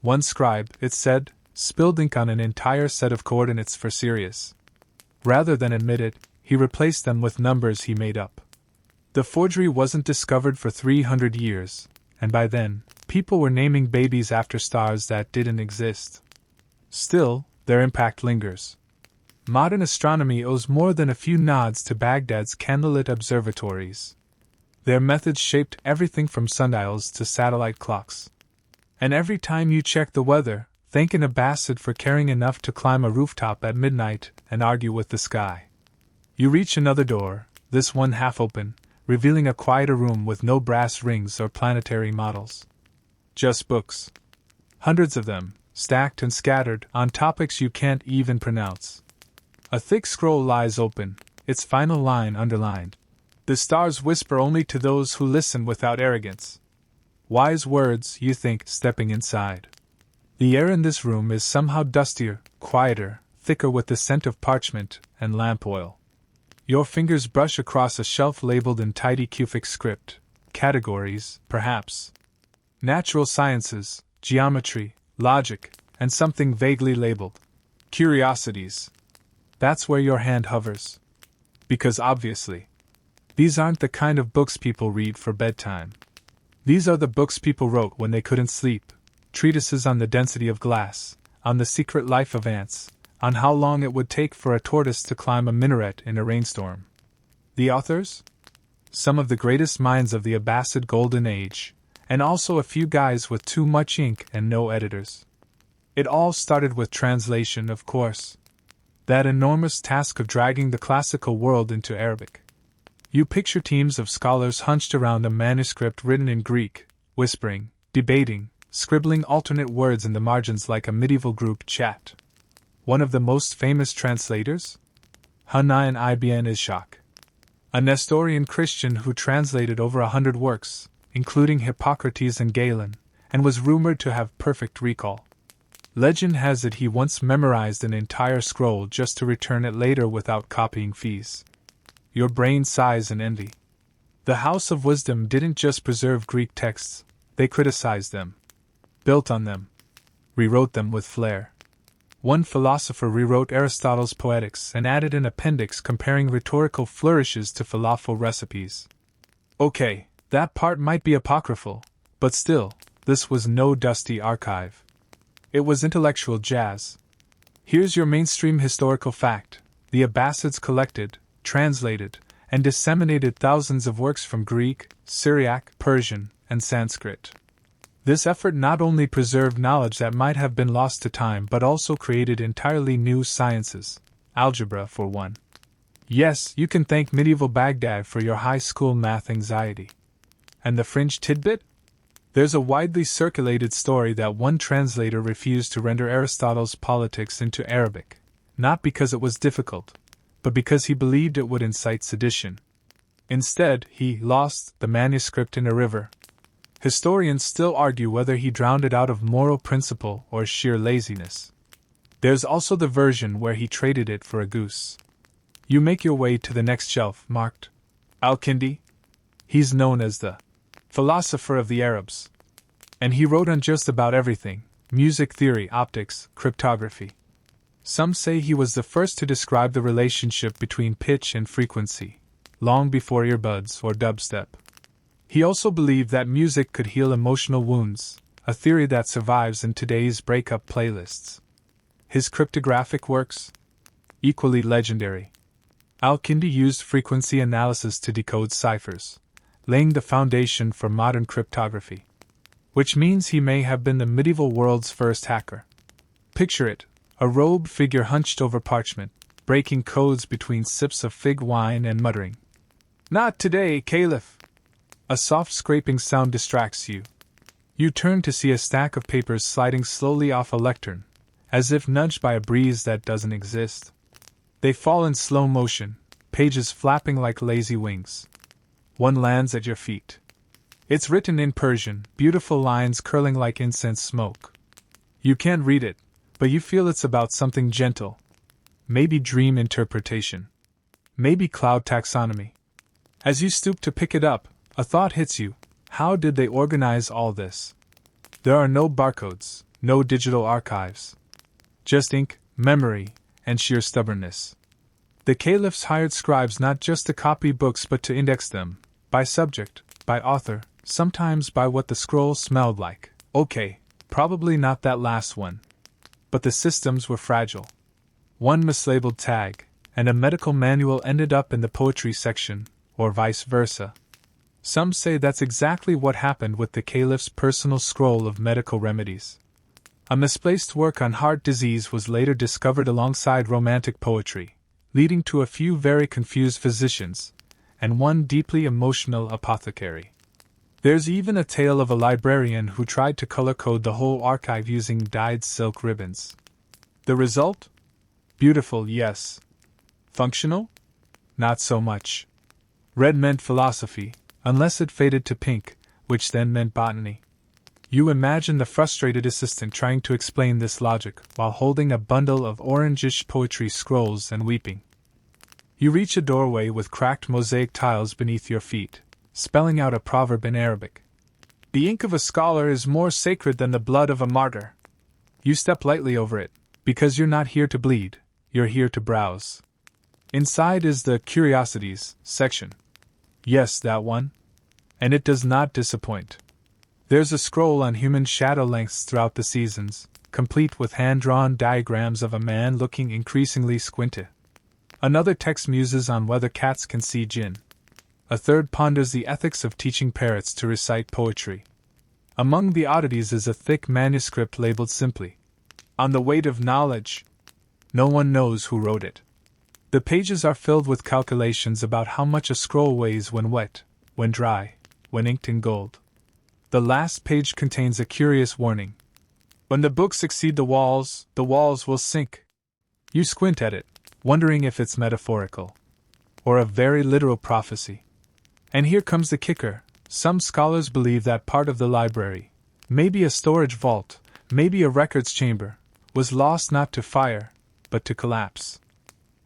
One scribe, it said, spilled ink on an entire set of coordinates for Sirius. Rather than admit it, he replaced them with numbers he made up. The forgery wasn't discovered for 300 years, and by then, people were naming babies after stars that didn't exist. Still, their impact lingers. Modern astronomy owes more than a few nods to Baghdad's candlelit observatories. Their methods shaped everything from sundials to satellite clocks. And every time you check the weather, thank an Abbasid for caring enough to climb a rooftop at midnight and argue with the sky. You reach another door, this one half open, revealing a quieter room with no brass rings or planetary models. Just books. Hundreds of them, stacked and scattered on topics you can't even pronounce. A thick scroll lies open, its final line underlined. The stars whisper only to those who listen without arrogance. Wise words, you think, stepping inside. The air in this room is somehow dustier, quieter, thicker with the scent of parchment and lamp oil. Your fingers brush across a shelf labeled in tidy cufic script. Categories, perhaps. Natural sciences, geometry, logic, and something vaguely labeled curiosities. That's where your hand hovers. Because obviously, these aren't the kind of books people read for bedtime. These are the books people wrote when they couldn't sleep. Treatises on the density of glass, on the secret life of ants, on how long it would take for a tortoise to climb a minaret in a rainstorm. The authors? Some of the greatest minds of the Abbasid Golden Age, and also a few guys with too much ink and no editors. It all started with translation, of course. That enormous task of dragging the classical world into Arabic. You picture teams of scholars hunched around a manuscript written in Greek, whispering, debating, scribbling alternate words in the margins like a medieval group chat. One of the most famous translators? Hunayn ibn Ishaq, a Nestorian Christian who translated over 100 works, including Hippocrates and Galen, and was rumored to have perfect recall. Legend has it he once memorized an entire scroll just to return it later without copying fees. Your brain sighs in envy. The House of Wisdom didn't just preserve Greek texts, they criticized them, built on them, rewrote them with flair. One philosopher rewrote Aristotle's Poetics and added an appendix comparing rhetorical flourishes to falafel recipes. Okay, that part might be apocryphal, but still, this was no dusty archive. It was intellectual jazz. Here's your mainstream historical fact. The Abbasids collected, translated, and disseminated thousands of works from Greek, Syriac, Persian, and Sanskrit. This effort not only preserved knowledge that might have been lost to time but also created entirely new sciences, algebra for one. Yes, you can thank medieval Baghdad for your high school math anxiety. And the fringe tidbit? There's a widely circulated story that one translator refused to render Aristotle's Politics into Arabic, not because it was difficult, but because he believed it would incite sedition. Instead, he lost the manuscript in a river. Historians still argue whether he drowned it out of moral principle or sheer laziness. There's also the version where he traded it for a goose. You make your way to the next shelf, marked Al-Kindi. He's known as the philosopher of the Arabs. And he wrote on just about everything: music theory, optics, cryptography. Some say he was the first to describe the relationship between pitch and frequency, long before earbuds or dubstep. He also believed that music could heal emotional wounds, a theory that survives in today's breakup playlists. His cryptographic works? Equally legendary. Al-Kindi used frequency analysis to decode ciphers, laying the foundation for modern cryptography. Which means he may have been the medieval world's first hacker. Picture it, a robed figure hunched over parchment, breaking codes between sips of fig wine and muttering, "Not today, Caliph!" A soft scraping sound distracts you. You turn to see a stack of papers sliding slowly off a lectern, as if nudged by a breeze that doesn't exist. They fall in slow motion, pages flapping like lazy wings. One lands at your feet. It's written in Persian, beautiful lines curling like incense smoke. You can't read it, but you feel it's about something gentle. Maybe dream interpretation. Maybe cloud taxonomy. As you stoop to pick it up, a thought hits you. How did they organize all this? There are no barcodes, no digital archives. Just ink, memory, and sheer stubbornness. The Caliphs hired scribes not just to copy books but to index them, by subject, by author, sometimes by what the scroll smelled like. Okay, probably not that last one. But the systems were fragile. One mislabeled tag, and a medical manual ended up in the poetry section, or vice versa. Some say that's exactly what happened with the Caliph's personal scroll of medical remedies. A misplaced work on heart disease was later discovered alongside romantic poetry, leading to a few very confused physicians, and one deeply emotional apothecary. There's even a tale of a librarian who tried to color-code the whole archive using dyed silk ribbons. The result? Beautiful, yes. Functional? Not so much. Red meant philosophy, unless it faded to pink, which then meant botany. You imagine the frustrated assistant trying to explain this logic while holding a bundle of orangish poetry scrolls and weeping. You reach a doorway with cracked mosaic tiles beneath your feet, spelling out a proverb in Arabic. The ink of a scholar is more sacred than the blood of a martyr. You step lightly over it, because you're not here to bleed, you're here to browse. Inside is the Curiosities section. Yes, that one. And it does not disappoint. There's a scroll on human shadow lengths throughout the seasons, complete with hand-drawn diagrams of a man looking increasingly squinted. Another text muses on whether cats can see jinn. A third ponders the ethics of teaching parrots to recite poetry. Among the oddities is a thick manuscript labeled simply, "On the Weight of Knowledge." No one knows who wrote it. The pages are filled with calculations about how much a scroll weighs when wet, when dry, when inked in gold. The last page contains a curious warning. When the books exceed the walls will sink. You squint at it, wondering if it's metaphorical or a very literal prophecy. And here comes the kicker. Some scholars believe that part of the library, maybe a storage vault, maybe a records chamber, was lost not to fire, but to collapse.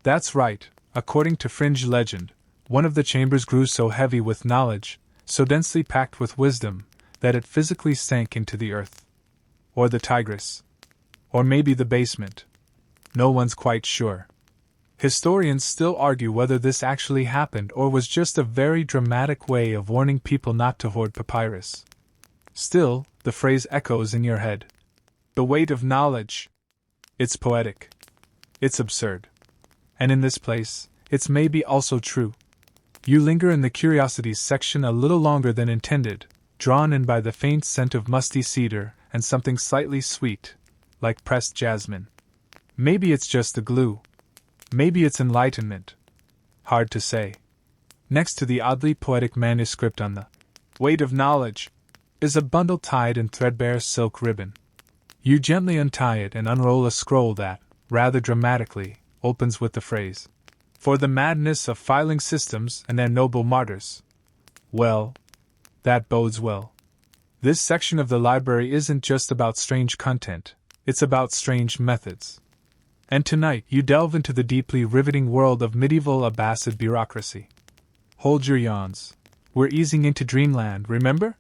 That's right, according to fringe legend, one of the chambers grew so heavy with knowledge, so densely packed with wisdom, that it physically sank into the earth. Or the Tigris. Or maybe the basement. No one's quite sure. Historians still argue whether this actually happened or was just a very dramatic way of warning people not to hoard papyrus. Still, the phrase echoes in your head. The weight of knowledge. It's poetic. It's absurd. And in this place, it's maybe also true. You linger in the curiosities section a little longer than intended, drawn in by the faint scent of musty cedar and something slightly sweet, like pressed jasmine. Maybe it's just the glue. Maybe it's enlightenment. Hard to say. Next to the oddly poetic manuscript on the weight of knowledge is a bundle tied in threadbare silk ribbon. You gently untie it and unroll a scroll that, rather dramatically, opens with the phrase, "For the madness of filing systems and their noble martyrs." Well, that bodes well. This section of the library isn't just about strange content, it's about strange methods. And tonight you delve into the deeply riveting world of medieval Abbasid bureaucracy. Hold your yawns. We're easing into dreamland, remember?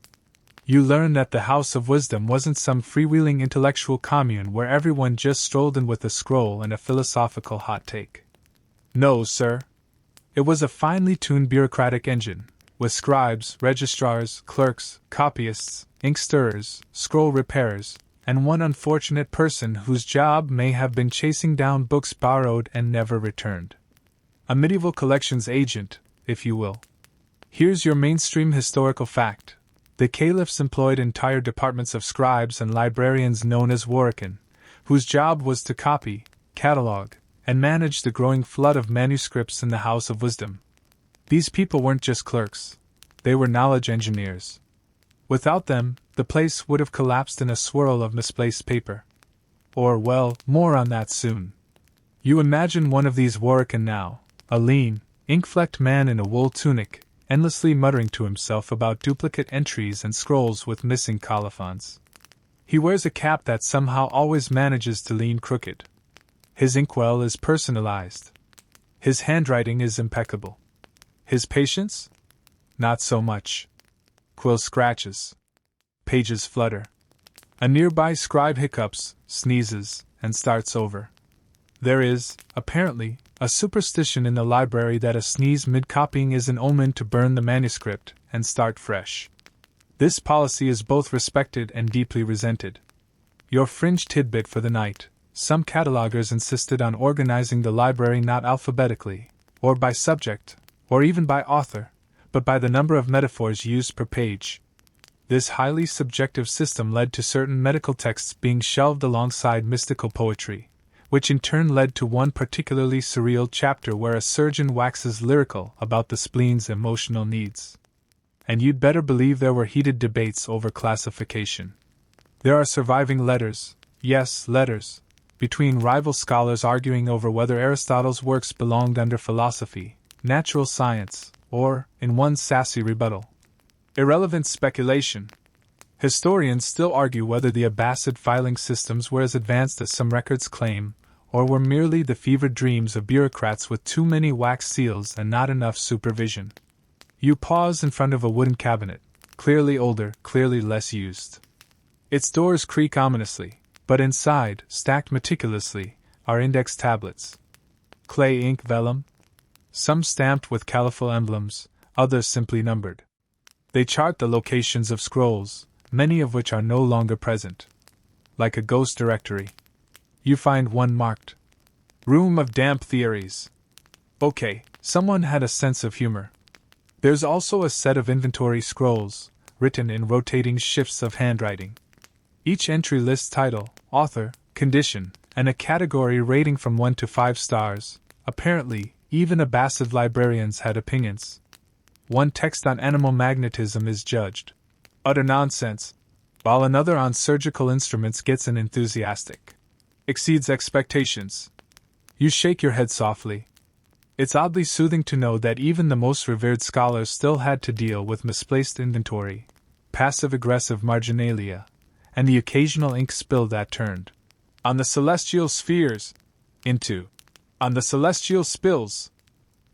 You learn that the House of Wisdom wasn't some freewheeling intellectual commune where everyone just strolled in with a scroll and a philosophical hot take. No, sir. It was a finely tuned bureaucratic engine, with scribes, registrars, clerks, copyists, ink stirrers, scroll repairers, and one unfortunate person whose job may have been chasing down books borrowed and never returned. A medieval collections agent, if you will. Here's your mainstream historical fact. The Caliphs employed entire departments of scribes and librarians known as warakin, whose job was to copy, catalog, and manage the growing flood of manuscripts in the House of Wisdom. These people weren't just clerks. They were knowledge engineers. Without them, the place would have collapsed in a swirl of misplaced paper. Or, well, more on that soon. You imagine one of these warakin now, a lean, ink-flecked man in a wool tunic, endlessly muttering to himself about duplicate entries and scrolls with missing colophons. He wears a cap that somehow always manages to lean crooked. His inkwell is personalized. His handwriting is impeccable. His patience? Not so much. Quill scratches. Pages flutter. A nearby scribe hiccups, sneezes, and starts over. There is, apparently, a superstition in the library that a sneeze mid-copying is an omen to burn the manuscript and start fresh. This policy is both respected and deeply resented. Your fringe tidbit for the night: some catalogers insisted on organizing the library not alphabetically, or by subject, or even by author, but by the number of metaphors used per page. This highly subjective system led to certain medical texts being shelved alongside mystical poetry, which in turn led to one particularly surreal chapter where a surgeon waxes lyrical about the spleen's emotional needs. And you'd better believe there were heated debates over classification. There are surviving letters, yes, letters, between rival scholars arguing over whether Aristotle's works belonged under philosophy, natural science, or, in one sassy rebuttal, irrelevant speculation. Historians still argue whether the Abbasid filing systems were as advanced as some records claim, or were merely the fevered dreams of bureaucrats with too many wax seals and not enough supervision. You pause in front of a wooden cabinet, clearly older, clearly less used. Its doors creak ominously, but inside, stacked meticulously, are index tablets. Clay ink vellum, some stamped with caliphal emblems, others simply numbered. They chart the locations of scrolls, many of which are no longer present. Like a ghost directory. You find one marked Room of Damp Theories. Okay, someone had a sense of humor. There's also a set of inventory scrolls, written in rotating shifts of handwriting. Each entry lists title, author, condition, and a category rating from 1 to 5 stars. Apparently, even Abbasid librarians had opinions. One text on animal magnetism is judged utter nonsense, while another on surgical instruments gets an enthusiastic exceeds expectations. You shake your head softly. It's oddly soothing to know that even the most revered scholars still had to deal with misplaced inventory, passive-aggressive marginalia, and the occasional ink spill that turned on the celestial spheres into on the celestial spills.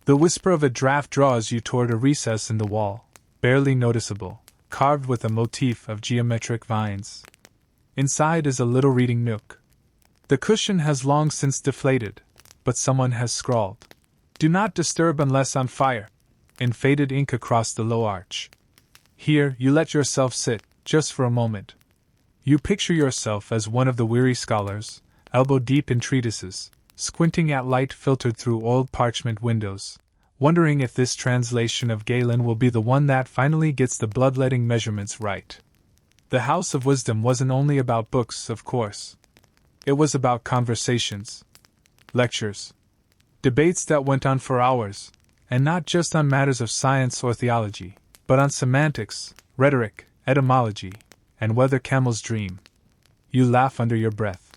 The whisper of a draft draws you toward a recess in the wall, barely noticeable, carved with a motif of geometric vines. Inside is a little reading nook. The cushion has long since deflated, but someone has scrawled, "Do not disturb unless on fire," in faded ink across the low arch. Here you let yourself sit, just for a moment. You picture yourself as one of the weary scholars, elbow-deep in treatises, squinting at light filtered through old parchment windows, wondering if this translation of Galen will be the one that finally gets the bloodletting measurements right. The House of Wisdom wasn't only about books, of course. It was about conversations, lectures, debates that went on for hours, and not just on matters of science or theology, but on semantics, rhetoric, etymology, and whether camels dream. You laugh under your breath.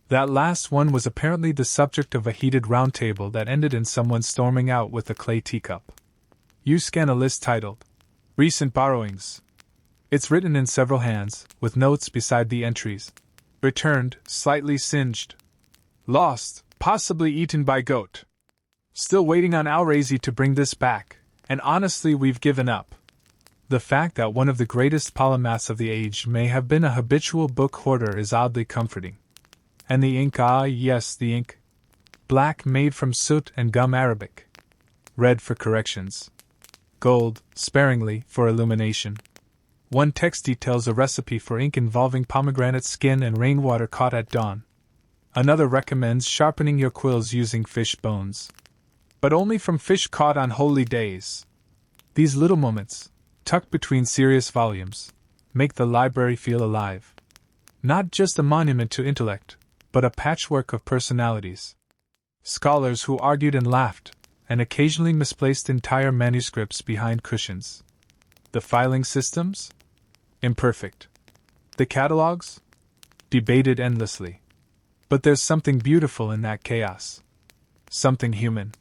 That last one was apparently the subject of a heated round table that ended in someone storming out with a clay teacup. You scan a list titled, "Recent Borrowings." It's written in several hands, with notes beside the entries. Returned, slightly singed. Lost, possibly eaten by goat. Still waiting on Al-Razi to bring this back, and honestly we've given up. The fact that one of the greatest polymaths of the age may have been a habitual book hoarder is oddly comforting. And the ink, ah yes, the ink. Black made from soot and gum Arabic. Red for corrections. Gold, sparingly, for illumination. One text details a recipe for ink involving pomegranate skin and rainwater caught at dawn. Another recommends sharpening your quills using fish bones. But only from fish caught on holy days. These little moments, tucked between serious volumes, make the library feel alive. Not just a monument to intellect, but a patchwork of personalities. Scholars who argued and laughed, and occasionally misplaced entire manuscripts behind cushions. The filing systems? Imperfect. The catalogs? Debated endlessly. But there's something beautiful in that chaos. Something human.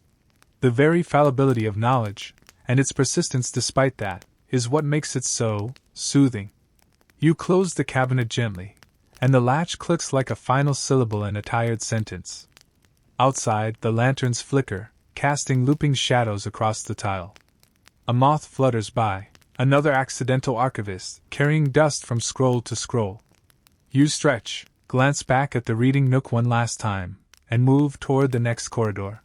The very fallibility of knowledge, and its persistence despite that, is what makes it so soothing. You close the cabinet gently, and the latch clicks like a final syllable in a tired sentence. Outside, the lanterns flicker, casting looping shadows across the tile. A moth flutters by, another accidental archivist, carrying dust from scroll to scroll. You stretch, glance back at the reading nook one last time, and move toward the next corridor.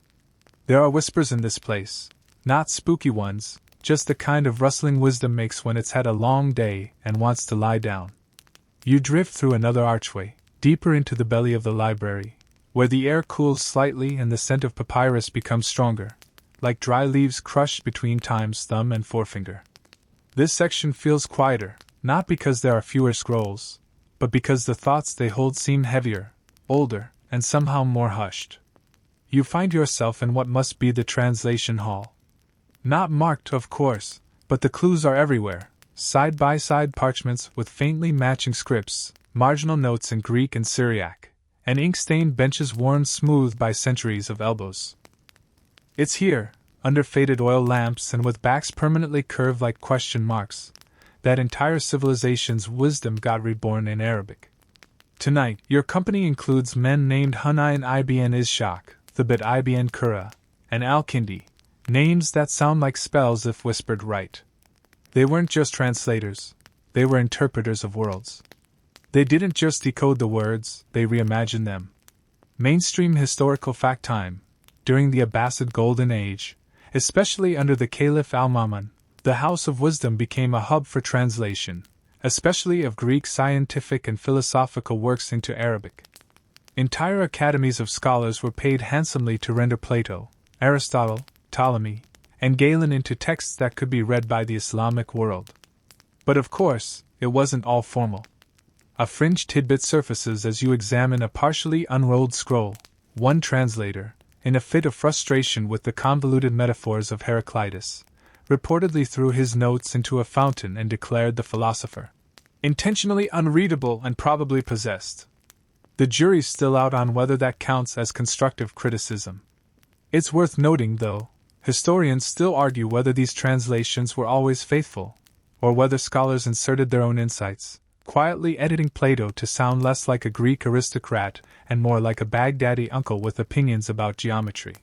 There are whispers in this place, not spooky ones, just the kind of rustling wisdom makes when it's had a long day and wants to lie down. You drift through another archway, deeper into the belly of the library, where the air cools slightly and the scent of papyrus becomes stronger, like dry leaves crushed between time's thumb and forefinger. This section feels quieter, not because there are fewer scrolls, but because the thoughts they hold seem heavier, older, and somehow more hushed. You find yourself in what must be the translation hall. Not marked, of course, but the clues are everywhere. Side-by-side parchments with faintly matching scripts, marginal notes in Greek and Syriac, and ink-stained benches worn smooth by centuries of elbows. It's here, under faded oil lamps and with backs permanently curved like question marks, that entire civilization's wisdom got reborn in Arabic. Tonight, your company includes men named Hunayn ibn Ishaq, Thabit ibn Qurra, and Al-Kindi, names that sound like spells if whispered right. They weren't just translators, they were interpreters of worlds. They didn't just decode the words, they reimagined them. Mainstream historical fact time, during the Abbasid Golden Age, especially under the Caliph Al-Ma'mun, the House of Wisdom became a hub for translation, especially of Greek scientific and philosophical works into Arabic. Entire academies of scholars were paid handsomely to render Plato, Aristotle, Ptolemy, and Galen into texts that could be read by the Islamic world. But of course, it wasn't all formal. A fringe tidbit surfaces as you examine a partially unrolled scroll. One translator, in a fit of frustration with the convoluted metaphors of Heraclitus, reportedly threw his notes into a fountain and declared the philosopher intentionally unreadable and probably possessed. The jury's still out on whether that counts as constructive criticism. It's worth noting, though, historians still argue whether these translations were always faithful, or whether scholars inserted their own insights, quietly editing Plato to sound less like a Greek aristocrat and more like a Baghdadi uncle with opinions about geometry.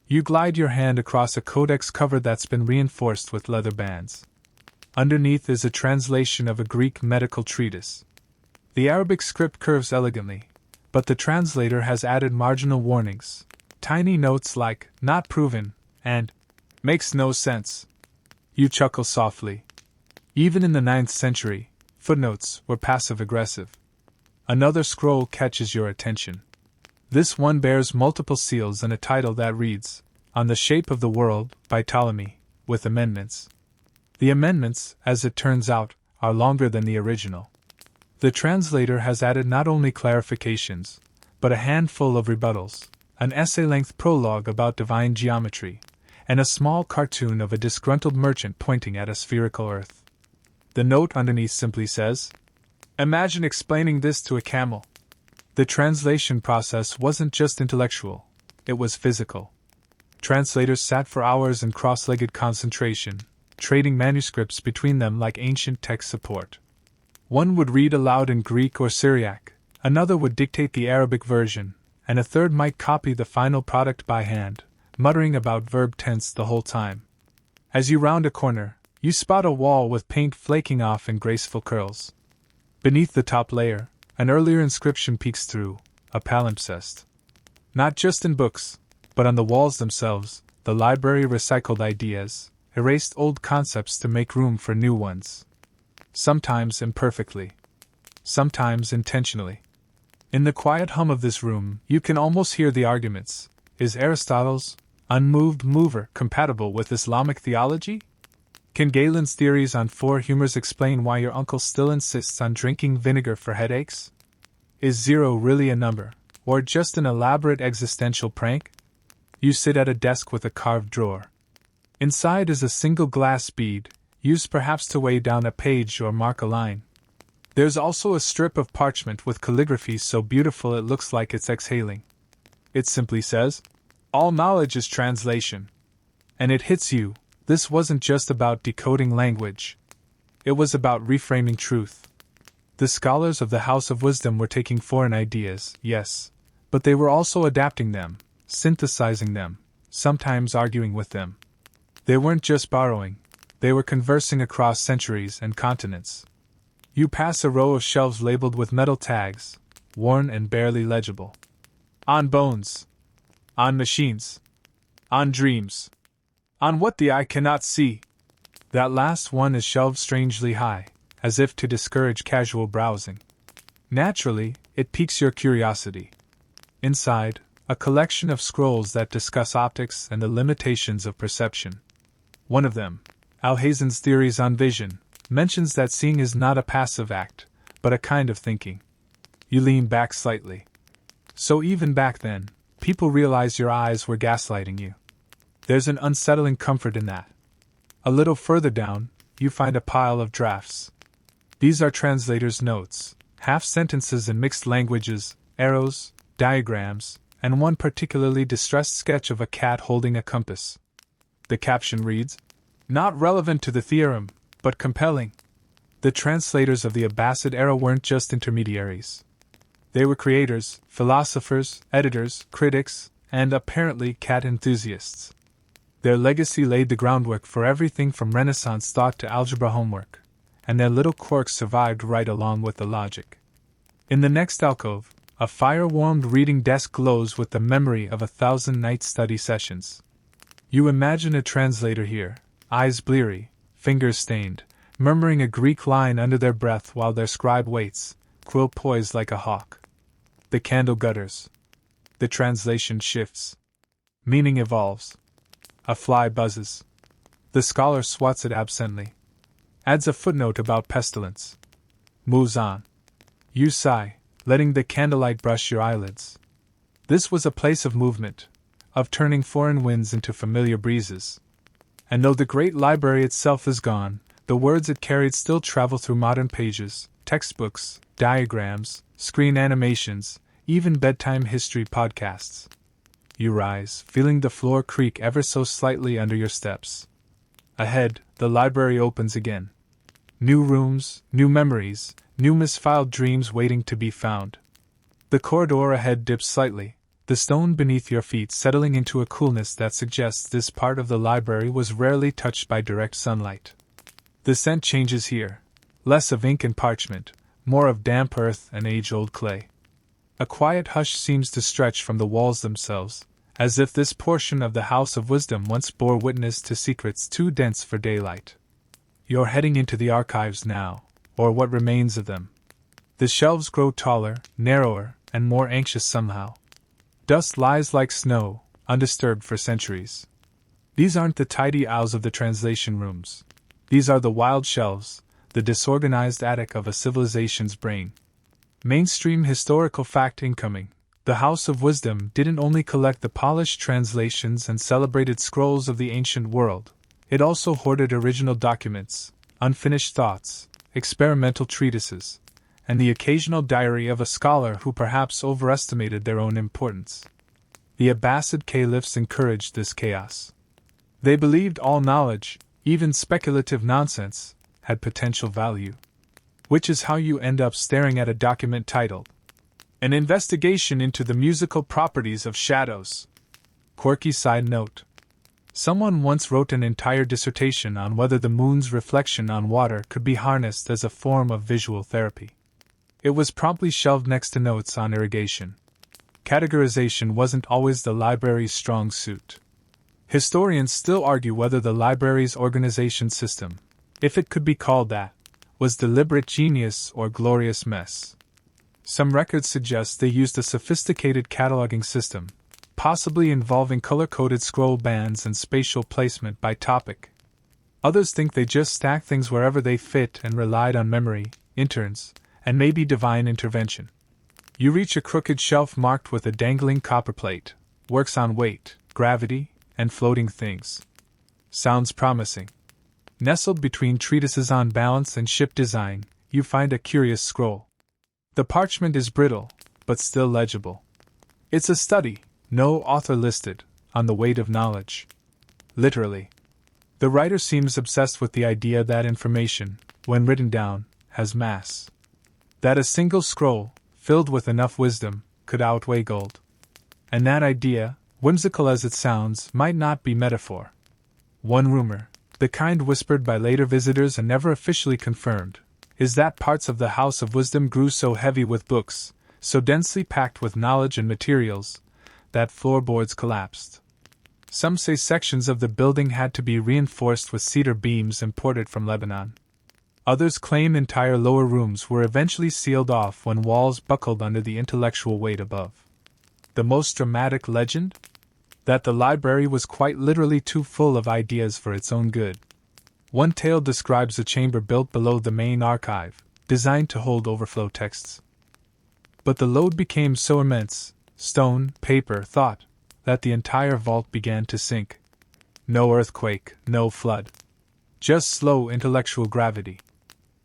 You glide your hand across a codex cover that's been reinforced with leather bands. Underneath is a translation of a Greek medical treatise. The Arabic script curves elegantly, but the translator has added marginal warnings, tiny notes like, "not proven," and "makes no sense." You chuckle softly. Even in the 9th century, footnotes were passive-aggressive. Another scroll catches your attention. This one bears multiple seals and a title that reads, "On the Shape of the World," by Ptolemy, with amendments. The amendments, as it turns out, are longer than the original. The translator has added not only clarifications, but a handful of rebuttals, an essay-length prologue about divine geometry, and a small cartoon of a disgruntled merchant pointing at a spherical earth. The note underneath simply says, "Imagine explaining this to a camel." The translation process wasn't just intellectual, it was physical. Translators sat for hours in cross-legged concentration, trading manuscripts between them like ancient tech support. One would read aloud in Greek or Syriac, another would dictate the Arabic version, and a third might copy the final product by hand, muttering about verb tense the whole time. As you round a corner, you spot a wall with paint flaking off in graceful curls. Beneath the top layer, an earlier inscription peeks through, a palimpsest. Not just in books, but on the walls themselves, the library recycled ideas, erased old concepts to make room for new ones. Sometimes imperfectly. Sometimes intentionally. In the quiet hum of this room, you can almost hear the arguments. Is Aristotle's unmoved mover compatible with Islamic theology? Can Galen's theories on four humors explain why your uncle still insists on drinking vinegar for headaches? Is zero really a number, or just an elaborate existential prank? You sit at a desk with a carved drawer. Inside is a single glass bead, used perhaps to weigh down a page or mark a line. There's also a strip of parchment with calligraphy so beautiful it looks like it's exhaling. It simply says, "All knowledge is translation." And it hits you. This wasn't just about decoding language. It was about reframing truth. The scholars of the House of Wisdom were taking foreign ideas, yes, but they were also adapting them, synthesizing them, sometimes arguing with them. They weren't just borrowing, they were conversing across centuries and continents. You pass a row of shelves labeled with metal tags, worn and barely legible. On bones. On machines. On dreams. On what the eye cannot see. That last one is shelved strangely high, as if to discourage casual browsing. Naturally, it piques your curiosity. Inside, a collection of scrolls that discuss optics and the limitations of perception. One of them, Alhazen's Theories on Vision, mentions that seeing is not a passive act, but a kind of thinking. You lean back slightly. So even back then, people realized your eyes were gaslighting you. There's an unsettling comfort in that. A little further down, you find a pile of drafts. These are translators' notes, half-sentences in mixed languages, arrows, diagrams, and one particularly distressed sketch of a cat holding a compass. The caption reads, "Not relevant to the theorem, but compelling." The translators of the Abbasid era weren't just intermediaries. They were creators, philosophers, editors, critics, and apparently cat enthusiasts. Their legacy laid the groundwork for everything from Renaissance thought to algebra homework, and their little quirks survived right along with the logic. In the next alcove, a fire-warmed reading desk glows with the memory of 1,000 night study sessions. You imagine a translator here, eyes bleary, fingers stained, murmuring a Greek line under their breath while their scribe waits, quill poised like a hawk. The candle gutters. The translation shifts. Meaning evolves. A fly buzzes. The scholar swats it absently. Adds a footnote about pestilence. Moves on. You sigh, letting the candlelight brush your eyelids. This was a place of movement, of turning foreign winds into familiar breezes. And though the great library itself is gone, the words it carried still travel through modern pages, textbooks, diagrams, screen animations, even bedtime history podcasts. You rise, feeling the floor creak ever so slightly under your steps. Ahead, the library opens again. New rooms, new memories, new misfiled dreams waiting to be found. The corridor ahead dips slightly, the stone beneath your feet settling into a coolness that suggests this part of the library was rarely touched by direct sunlight. The scent changes here, less of ink and parchment, more of damp earth and age-old clay. A quiet hush seems to stretch from the walls themselves, as if this portion of the House of Wisdom once bore witness to secrets too dense for daylight. You're heading into the archives now, or what remains of them. The shelves grow taller, narrower, and more anxious somehow. Dust lies like snow, undisturbed for centuries. These aren't the tidy aisles of the translation rooms. These are the wild shelves, the disorganized attic of a civilization's brain. Mainstream historical fact incoming. The House of Wisdom didn't only collect the polished translations and celebrated scrolls of the ancient world, it also hoarded original documents, unfinished thoughts, experimental treatises, and the occasional diary of a scholar who perhaps overestimated their own importance. The Abbasid Caliphs encouraged this chaos. They believed all knowledge, even speculative nonsense, had potential value. Which is how you end up staring at a document titled, An Investigation into the Musical Properties of Shadows. Quirky side note. Someone once wrote an entire dissertation on whether the moon's reflection on water could be harnessed as a form of visual therapy. It was promptly shelved next to notes on irrigation. Categorization wasn't always the library's strong suit. Historians still argue whether the library's organization system, if it could be called that, was deliberate genius or glorious mess. Some records suggest they used a sophisticated cataloging system, possibly involving color-coded scroll bands and spatial placement by topic. Others think they just stacked things wherever they fit and relied on memory, interns, and maybe divine intervention. You reach a crooked shelf marked with a dangling copper plate, works on weight, gravity, and floating things. Sounds promising. Nestled between treatises on balance and ship design, you find a curious scroll. The parchment is brittle, but still legible. It's a study, no author listed, on the weight of knowledge. Literally. The writer seems obsessed with the idea that information, when written down, has mass. That a single scroll, filled with enough wisdom, could outweigh gold. And that idea, whimsical as it sounds, might not be metaphor. One rumor, the kind whispered by later visitors and never officially confirmed, is that parts of the House of Wisdom grew so heavy with books, so densely packed with knowledge and materials, that floorboards collapsed. Some say sections of the building had to be reinforced with cedar beams imported from Lebanon. Others claim entire lower rooms were eventually sealed off when walls buckled under the intellectual weight above. The most dramatic legend? That the library was quite literally too full of ideas for its own good. One tale describes a chamber built below the main archive, designed to hold overflow texts. But the load became so immense, stone, paper, thought, that the entire vault began to sink. No earthquake, no flood. Just slow intellectual gravity.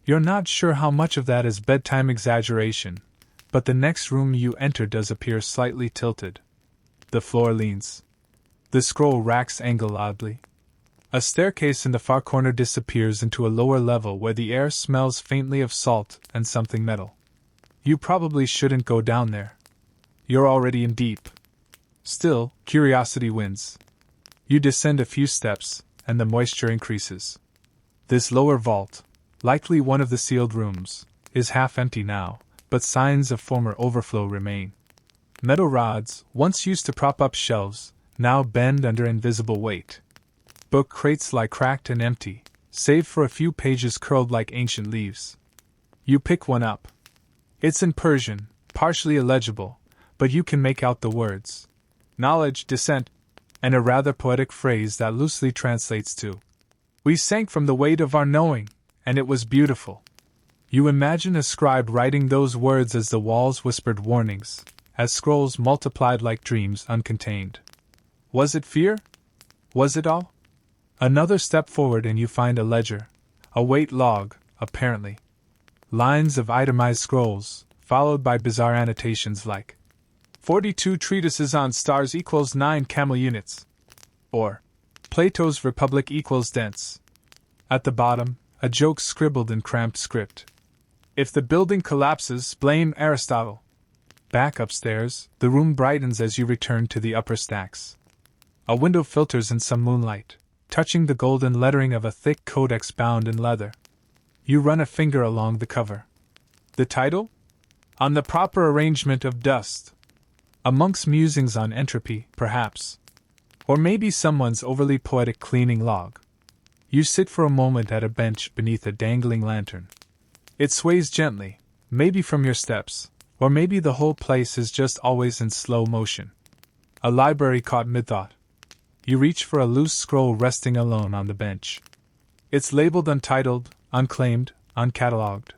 You're not sure how much of that is bedtime exaggeration, but the next room you enter does appear slightly tilted. The floor leans. The scroll racks angle oddly. A staircase in the far corner disappears into a lower level where the air smells faintly of salt and something metal. You probably shouldn't go down there. You're already in deep. Still, curiosity wins. You descend a few steps, and the moisture increases. This lower vault, likely one of the sealed rooms, is half empty now, but signs of former overflow remain. Metal rods, once used to prop up shelves, now bend under invisible weight. Book crates lie cracked and empty, save for a few pages curled like ancient leaves. You pick one up. It's in Persian, partially illegible, but you can make out the words. Knowledge, descent, and a rather poetic phrase that loosely translates to, We sank from the weight of our knowing, and it was beautiful. You imagine a scribe writing those words as the walls whispered warnings, as scrolls multiplied like dreams uncontained. Was it fear? Was it all? Another step forward and you find a ledger, a weight log, apparently. Lines of itemized scrolls, followed by bizarre annotations like, 42 treatises on stars equals 9 camel units. Or, Plato's Republic equals dense. At the bottom, a joke scribbled in cramped script. If the building collapses, blame Aristotle. Back upstairs, the room brightens as you return to the upper stacks. A window filters in some moonlight, touching the golden lettering of a thick codex bound in leather. You run a finger along the cover. The title? On the Proper Arrangement of Dust. A monk's musings on entropy, perhaps. Or maybe someone's overly poetic cleaning log. You sit for a moment at a bench beneath a dangling lantern. It sways gently, maybe from your steps, or maybe the whole place is just always in slow motion. A library caught mid-thought. You reach for a loose scroll resting alone on the bench. It's labeled untitled, unclaimed, uncatalogued.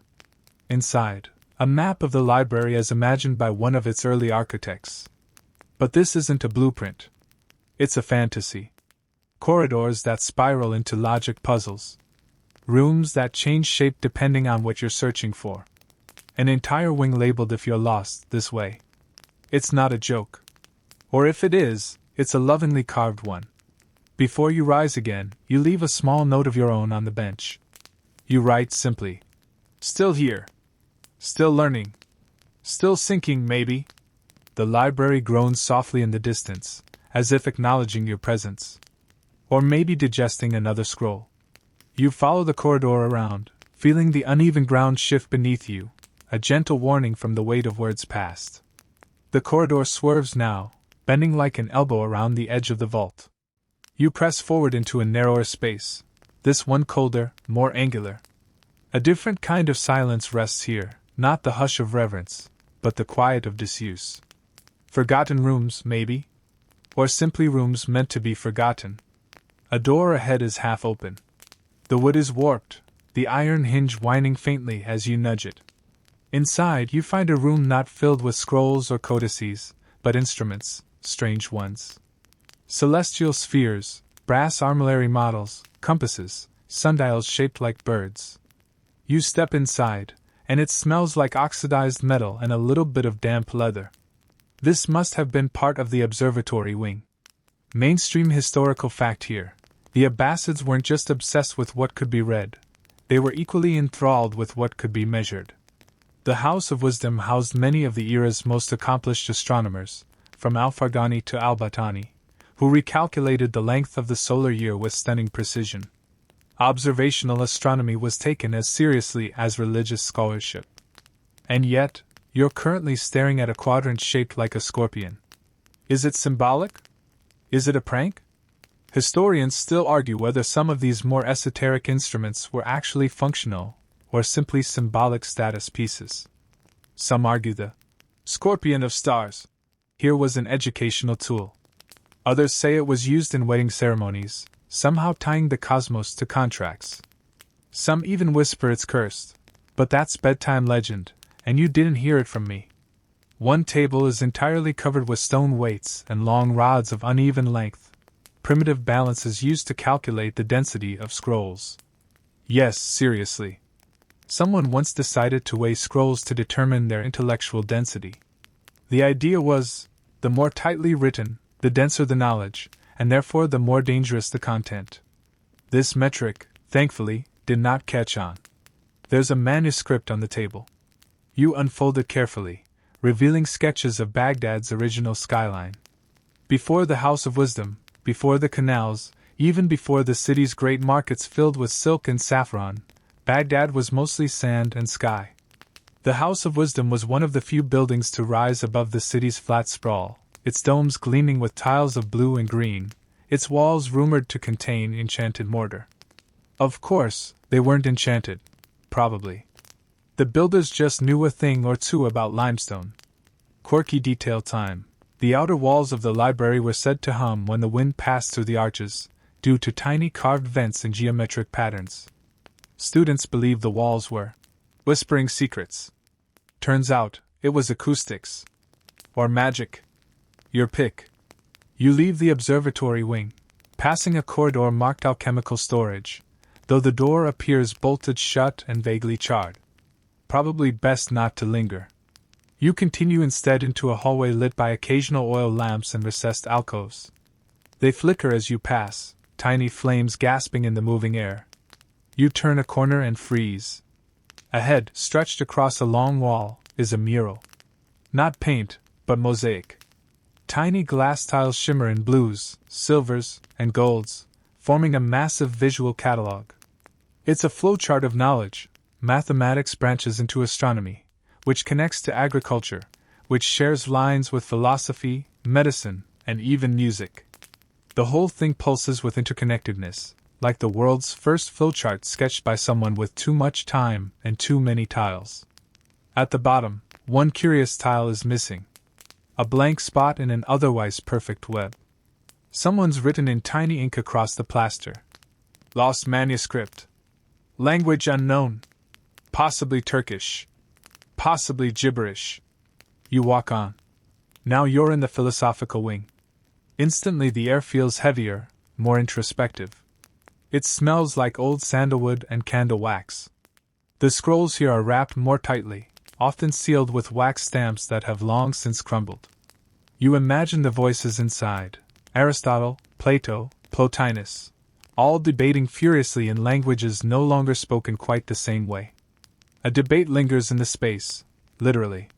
Inside, a map of the library as imagined by one of its early architects. But this isn't a blueprint. It's a fantasy. Corridors that spiral into logic puzzles. Rooms that change shape depending on what you're searching for. An entire wing labeled if you're lost this way. It's not a joke. Or if it is, it's a lovingly carved one. Before you rise again, you leave a small note of your own on the bench. You write simply, "Still here. Still learning. Still sinking, maybe." The library groans softly in the distance, as if acknowledging your presence. Or maybe digesting another scroll. You follow the corridor around, feeling the uneven ground shift beneath you, a gentle warning from the weight of words past. The corridor swerves now, bending like an elbow around the edge of the vault. You press forward into a narrower space, this one colder, more angular. A different kind of silence rests here, not the hush of reverence, but the quiet of disuse. Forgotten rooms, maybe? Or simply rooms meant to be forgotten. A door ahead is half open. The wood is warped, the iron hinge whining faintly as you nudge it. Inside, you find a room not filled with scrolls or codices, but instruments, strange ones. Celestial spheres, brass armillary models, compasses, sundials shaped like birds. You step inside, and it smells like oxidized metal and a little bit of damp leather. This must have been part of the observatory wing. Mainstream historical fact here. The Abbasids weren't just obsessed with what could be read. They were equally enthralled with what could be measured. The House of Wisdom housed many of the era's most accomplished astronomers, from Al-Farghani to al-Battani, who recalculated the length of the solar year with stunning precision. Observational astronomy was taken as seriously as religious scholarship. And yet, you're currently staring at a quadrant shaped like a scorpion. Is it symbolic? Is it a prank? Historians still argue whether some of these more esoteric instruments were actually functional, or simply symbolic status pieces. Some argue the scorpion of stars here was an educational tool. Others say it was used in wedding ceremonies, somehow tying the cosmos to contracts. Some even whisper it's cursed, but that's bedtime legend, and you didn't hear it from me. One table is entirely covered with stone weights and long rods of uneven length, primitive balances used to calculate the density of scrolls. Yes, seriously. Someone once decided to weigh scrolls to determine their intellectual density. The idea was, the more tightly written, the denser the knowledge, and therefore the more dangerous the content. This metric, thankfully, did not catch on. There's a manuscript on the table. You unfold it carefully, revealing sketches of Baghdad's original skyline. Before the House of Wisdom, before the canals, even before the city's great markets filled with silk and saffron, Baghdad was mostly sand and sky. The House of Wisdom was one of the few buildings to rise above the city's flat sprawl, its domes gleaming with tiles of blue and green, its walls rumored to contain enchanted mortar. Of course, they weren't enchanted. Probably. The builders just knew a thing or two about limestone. Quirky detail time. The outer walls of the library were said to hum when the wind passed through the arches, due to tiny carved vents in geometric patterns. Students believed the walls were whispering secrets. Turns out, it was acoustics. Or magic. Your pick. You leave the observatory wing, passing a corridor marked alchemical storage, though the door appears bolted shut and vaguely charred. Probably best not to linger. You continue instead into a hallway lit by occasional oil lamps and recessed alcoves. They flicker as you pass, tiny flames gasping in the moving air. You turn a corner and freeze. Ahead, stretched across a long wall, is a mural. Not paint, but mosaic. Tiny glass tiles shimmer in blues, silvers, and golds, forming a massive visual catalog. It's a flowchart of knowledge. Mathematics branches into astronomy, which connects to agriculture, which shares lines with philosophy, medicine, and even music. The whole thing pulses with interconnectedness, like the world's first flowchart sketched by someone with too much time and too many tiles. At the bottom, one curious tile is missing. A blank spot in an otherwise perfect web. Someone's written in tiny ink across the plaster. Lost manuscript. Language unknown. Possibly Turkish. Possibly gibberish. You walk on. Now you're in the philosophical wing. Instantly the air feels heavier, more introspective. It smells like old sandalwood and candle wax. The scrolls here are wrapped more tightly, often sealed with wax stamps that have long since crumbled. You imagine the voices inside, Aristotle, Plato, Plotinus, all debating furiously in languages no longer spoken quite the same way. A debate lingers in the space, literally.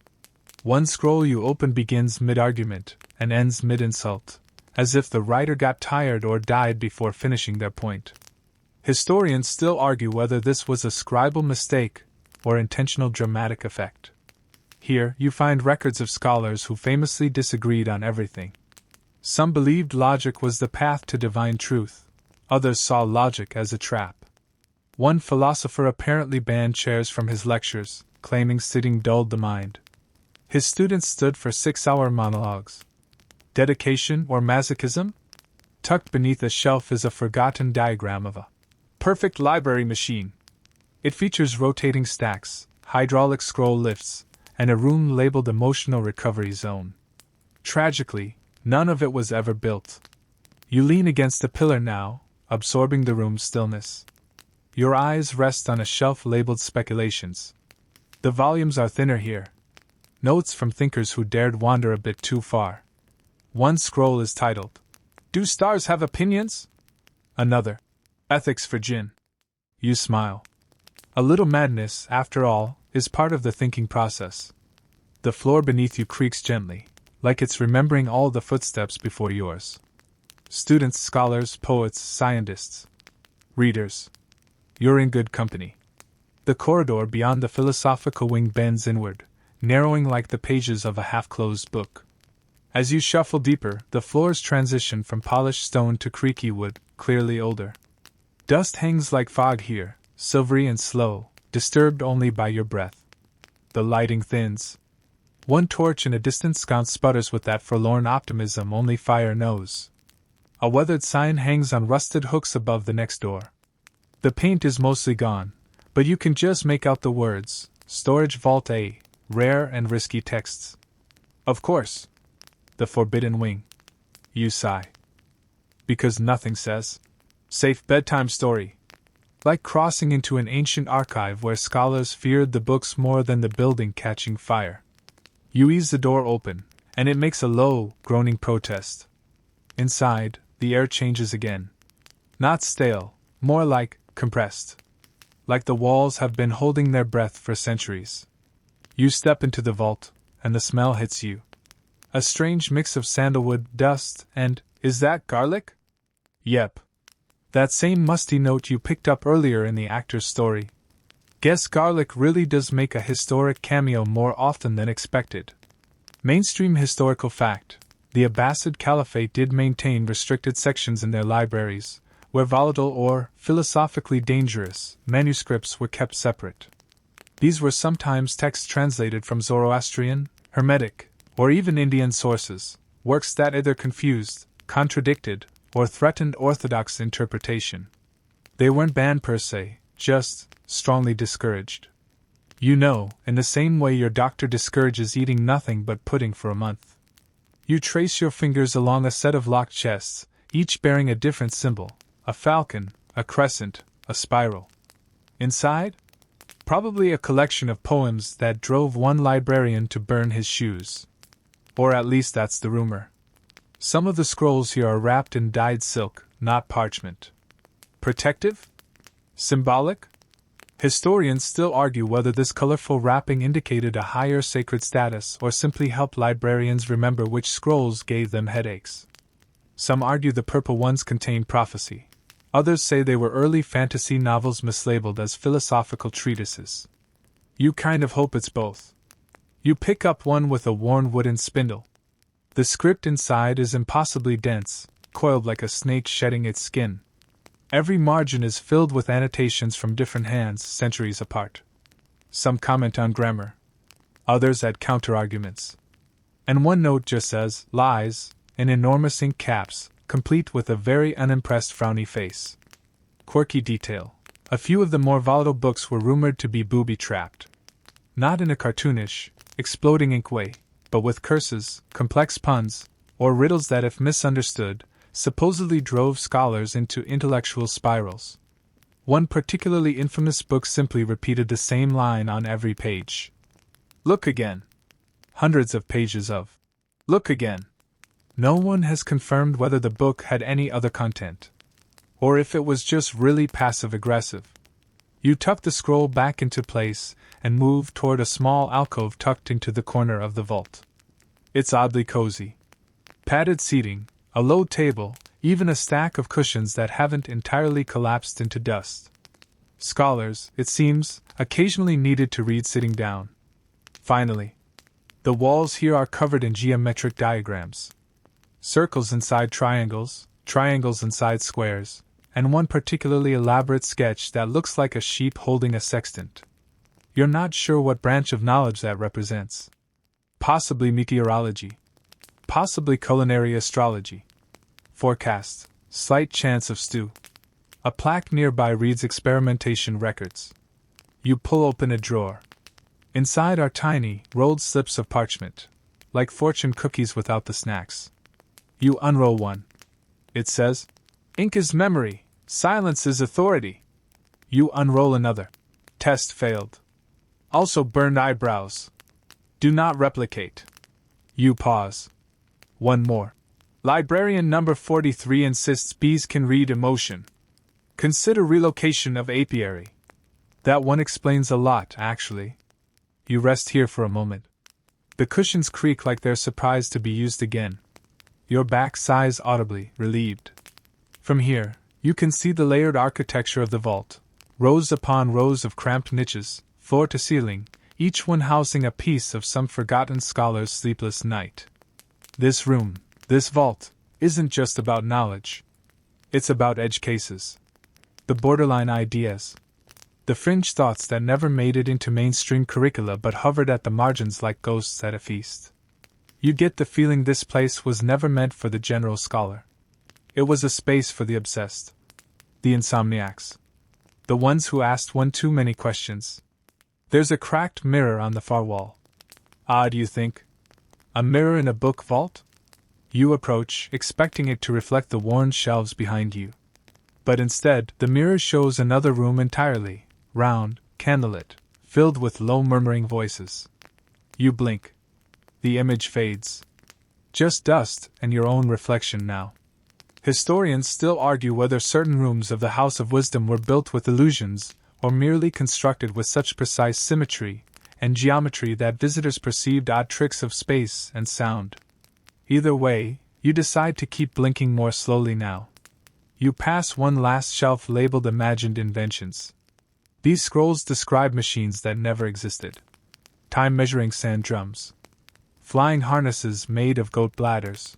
One scroll you open begins mid-argument and ends mid-insult, as if the writer got tired or died before finishing their point. Historians still argue whether this was a scribal mistake or intentional dramatic effect. Here, you find records of scholars who famously disagreed on everything. Some believed logic was the path to divine truth, others saw logic as a trap. One philosopher apparently banned chairs from his lectures, claiming sitting dulled the mind. His students stood for 6-hour monologues. Dedication or masochism? Tucked beneath a shelf is a forgotten diagram of a perfect library machine. It features rotating stacks, hydraulic scroll lifts, and a room labeled Emotional Recovery Zone. Tragically, none of it was ever built. You lean against a pillar now, absorbing the room's stillness. Your eyes rest on a shelf labeled Speculations. The volumes are thinner here. Notes from thinkers who dared wander a bit too far. One scroll is titled, "Do Stars Have Opinions?" Another, "Ethics for Jinn." You smile. A little madness, after all, is part of the thinking process. The floor beneath you creaks gently, like it's remembering all the footsteps before yours. Students, scholars, poets, scientists, readers. You're in good company. The corridor beyond the philosophical wing bends inward, narrowing like the pages of a half-closed book. As you shuffle deeper, the floors transition from polished stone to creaky wood, clearly older. Dust hangs like fog here, silvery and slow, disturbed only by your breath. The lighting thins. One torch in a distant sconce sputters with that forlorn optimism only fire knows. A weathered sign hangs on rusted hooks above the next door. The paint is mostly gone, but you can just make out the words, "Storage Vault A, Rare and Risky Texts." Of course. The Forbidden Wing. You sigh. Because nothing says, "Safe bedtime story." Like crossing into an ancient archive where scholars feared the books more than the building catching fire. You ease the door open, and it makes a low, groaning protest. Inside, the air changes again. Not stale, more like compressed. Like the walls have been holding their breath for centuries. You step into the vault, and the smell hits you. A strange mix of sandalwood, dust, and, is that garlic? Yep. That same musty note you picked up earlier in the actor's story. Guess garlic really does make a historic cameo more often than expected. Mainstream historical fact: the Abbasid Caliphate did maintain restricted sections in their libraries, where volatile or, philosophically dangerous, manuscripts were kept separate. These were sometimes texts translated from Zoroastrian, Hermetic, or even Indian sources, works that either confused, contradicted, or threatened orthodox interpretation. They weren't banned per se, just strongly discouraged. You know, in the same way your doctor discourages eating nothing but pudding for a month. You trace your fingers along a set of locked chests, each bearing a different symbol: a falcon, a crescent, a spiral. Inside? Probably a collection of poems that drove one librarian to burn his shoes. Or at least that's the rumor. Some of the scrolls here are wrapped in dyed silk, not parchment. Protective? Symbolic? Historians still argue whether this colorful wrapping indicated a higher sacred status or simply helped librarians remember which scrolls gave them headaches. Some argue the purple ones contained prophecy. Others say they were early fantasy novels mislabeled as philosophical treatises. You kind of hope it's both. You pick up one with a worn wooden spindle. The script inside is impossibly dense, coiled like a snake shedding its skin. Every margin is filled with annotations from different hands centuries apart. Some comment on grammar. Others add counter-arguments. And one note just says, lies, in enormous ink caps, complete with a very unimpressed frowny face. Quirky detail. A few of the more volatile books were rumored to be booby-trapped. Not in a cartoonish, exploding ink way, but with curses, complex puns, or riddles that, if misunderstood, supposedly drove scholars into intellectual spirals. One particularly infamous book simply repeated the same line on every page. Look again. Hundreds of pages of look again. No one has confirmed whether the book had any other content, or if it was just really passive-aggressive. You tuck the scroll back into place and move toward a small alcove tucked into the corner of the vault. It's oddly cozy. Padded seating, a low table, even a stack of cushions that haven't entirely collapsed into dust. Scholars, it seems, occasionally needed to read sitting down. Finally, the walls here are covered in geometric diagrams. Circles inside triangles, triangles inside squares, and one particularly elaborate sketch that looks like a sheep holding a sextant. You're not sure what branch of knowledge that represents. Possibly meteorology. Possibly culinary astrology. Forecast, slight chance of stew. A plaque nearby reads experimentation records. You pull open a drawer. Inside are tiny, rolled slips of parchment, like fortune cookies without the snacks. You unroll one. It says, "Ink is memory, silence is authority." You unroll another. Test failed. Also burned eyebrows. Do not replicate. You pause. One more. Librarian number 43 insists bees can read emotion. Consider relocation of apiary. That one explains a lot, actually. You rest here for a moment. The cushions creak like they're surprised to be used again. Your back sighs audibly, relieved. From here, you can see the layered architecture of the vault. Rows upon rows of cramped niches, floor to ceiling, each one housing a piece of some forgotten scholar's sleepless night. This room, this vault, isn't just about knowledge. It's about edge cases. The borderline ideas. The fringe thoughts that never made it into mainstream curricula but hovered at the margins like ghosts at a feast. You get the feeling this place was never meant for the general scholar. It was a space for the obsessed. The insomniacs. The ones who asked one too many questions. There's a cracked mirror on the far wall. Odd, you think? A mirror in a book vault? You approach, expecting it to reflect the worn shelves behind you. But instead, the mirror shows another room entirely, round, candlelit, filled with low murmuring voices. You blink. The image fades. Just dust and your own reflection now. Historians still argue whether certain rooms of the House of Wisdom were built with illusions, or merely constructed with such precise symmetry and geometry that visitors perceived odd tricks of space and sound. Either way, you decide to keep blinking more slowly now. You pass one last shelf labeled Imagined Inventions. These scrolls describe machines that never existed. Time-measuring sand drums. Flying harnesses made of goat bladders.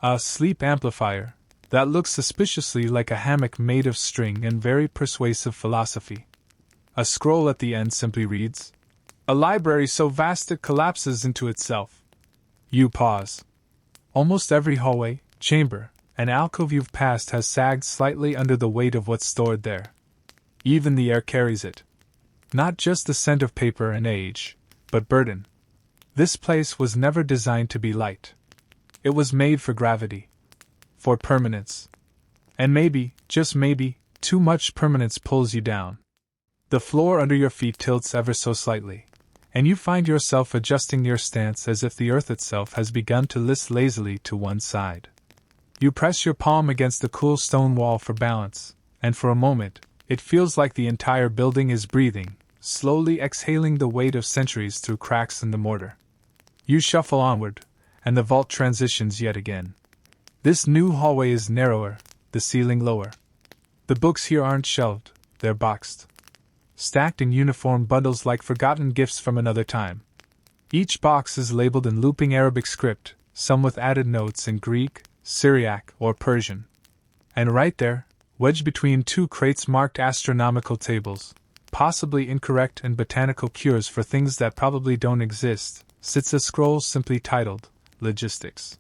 A sleep amplifier that looks suspiciously like a hammock made of string and very persuasive philosophy. A scroll at the end simply reads, "A library so vast it collapses into itself." You pause. Almost every hallway, chamber, and alcove you've passed has sagged slightly under the weight of what's stored there. Even the air carries it. Not just the scent of paper and age, but burden. This place was never designed to be light. It was made for gravity. For permanence. And maybe, just maybe, too much permanence pulls you down. The floor under your feet tilts ever so slightly, and you find yourself adjusting your stance as if the earth itself has begun to list lazily to one side. You press your palm against the cool stone wall for balance, and for a moment, it feels like the entire building is breathing, slowly exhaling the weight of centuries through cracks in the mortar. You shuffle onward, and the vault transitions yet again. This new hallway is narrower, the ceiling lower. The books here aren't shelved, they're boxed, stacked in uniform bundles like forgotten gifts from another time. Each box is labeled in looping Arabic script, some with added notes in Greek, Syriac, or Persian. And right there, wedged between two crates marked astronomical tables, possibly incorrect and botanical cures for things that probably don't exist, sits a scroll simply titled, Logistics.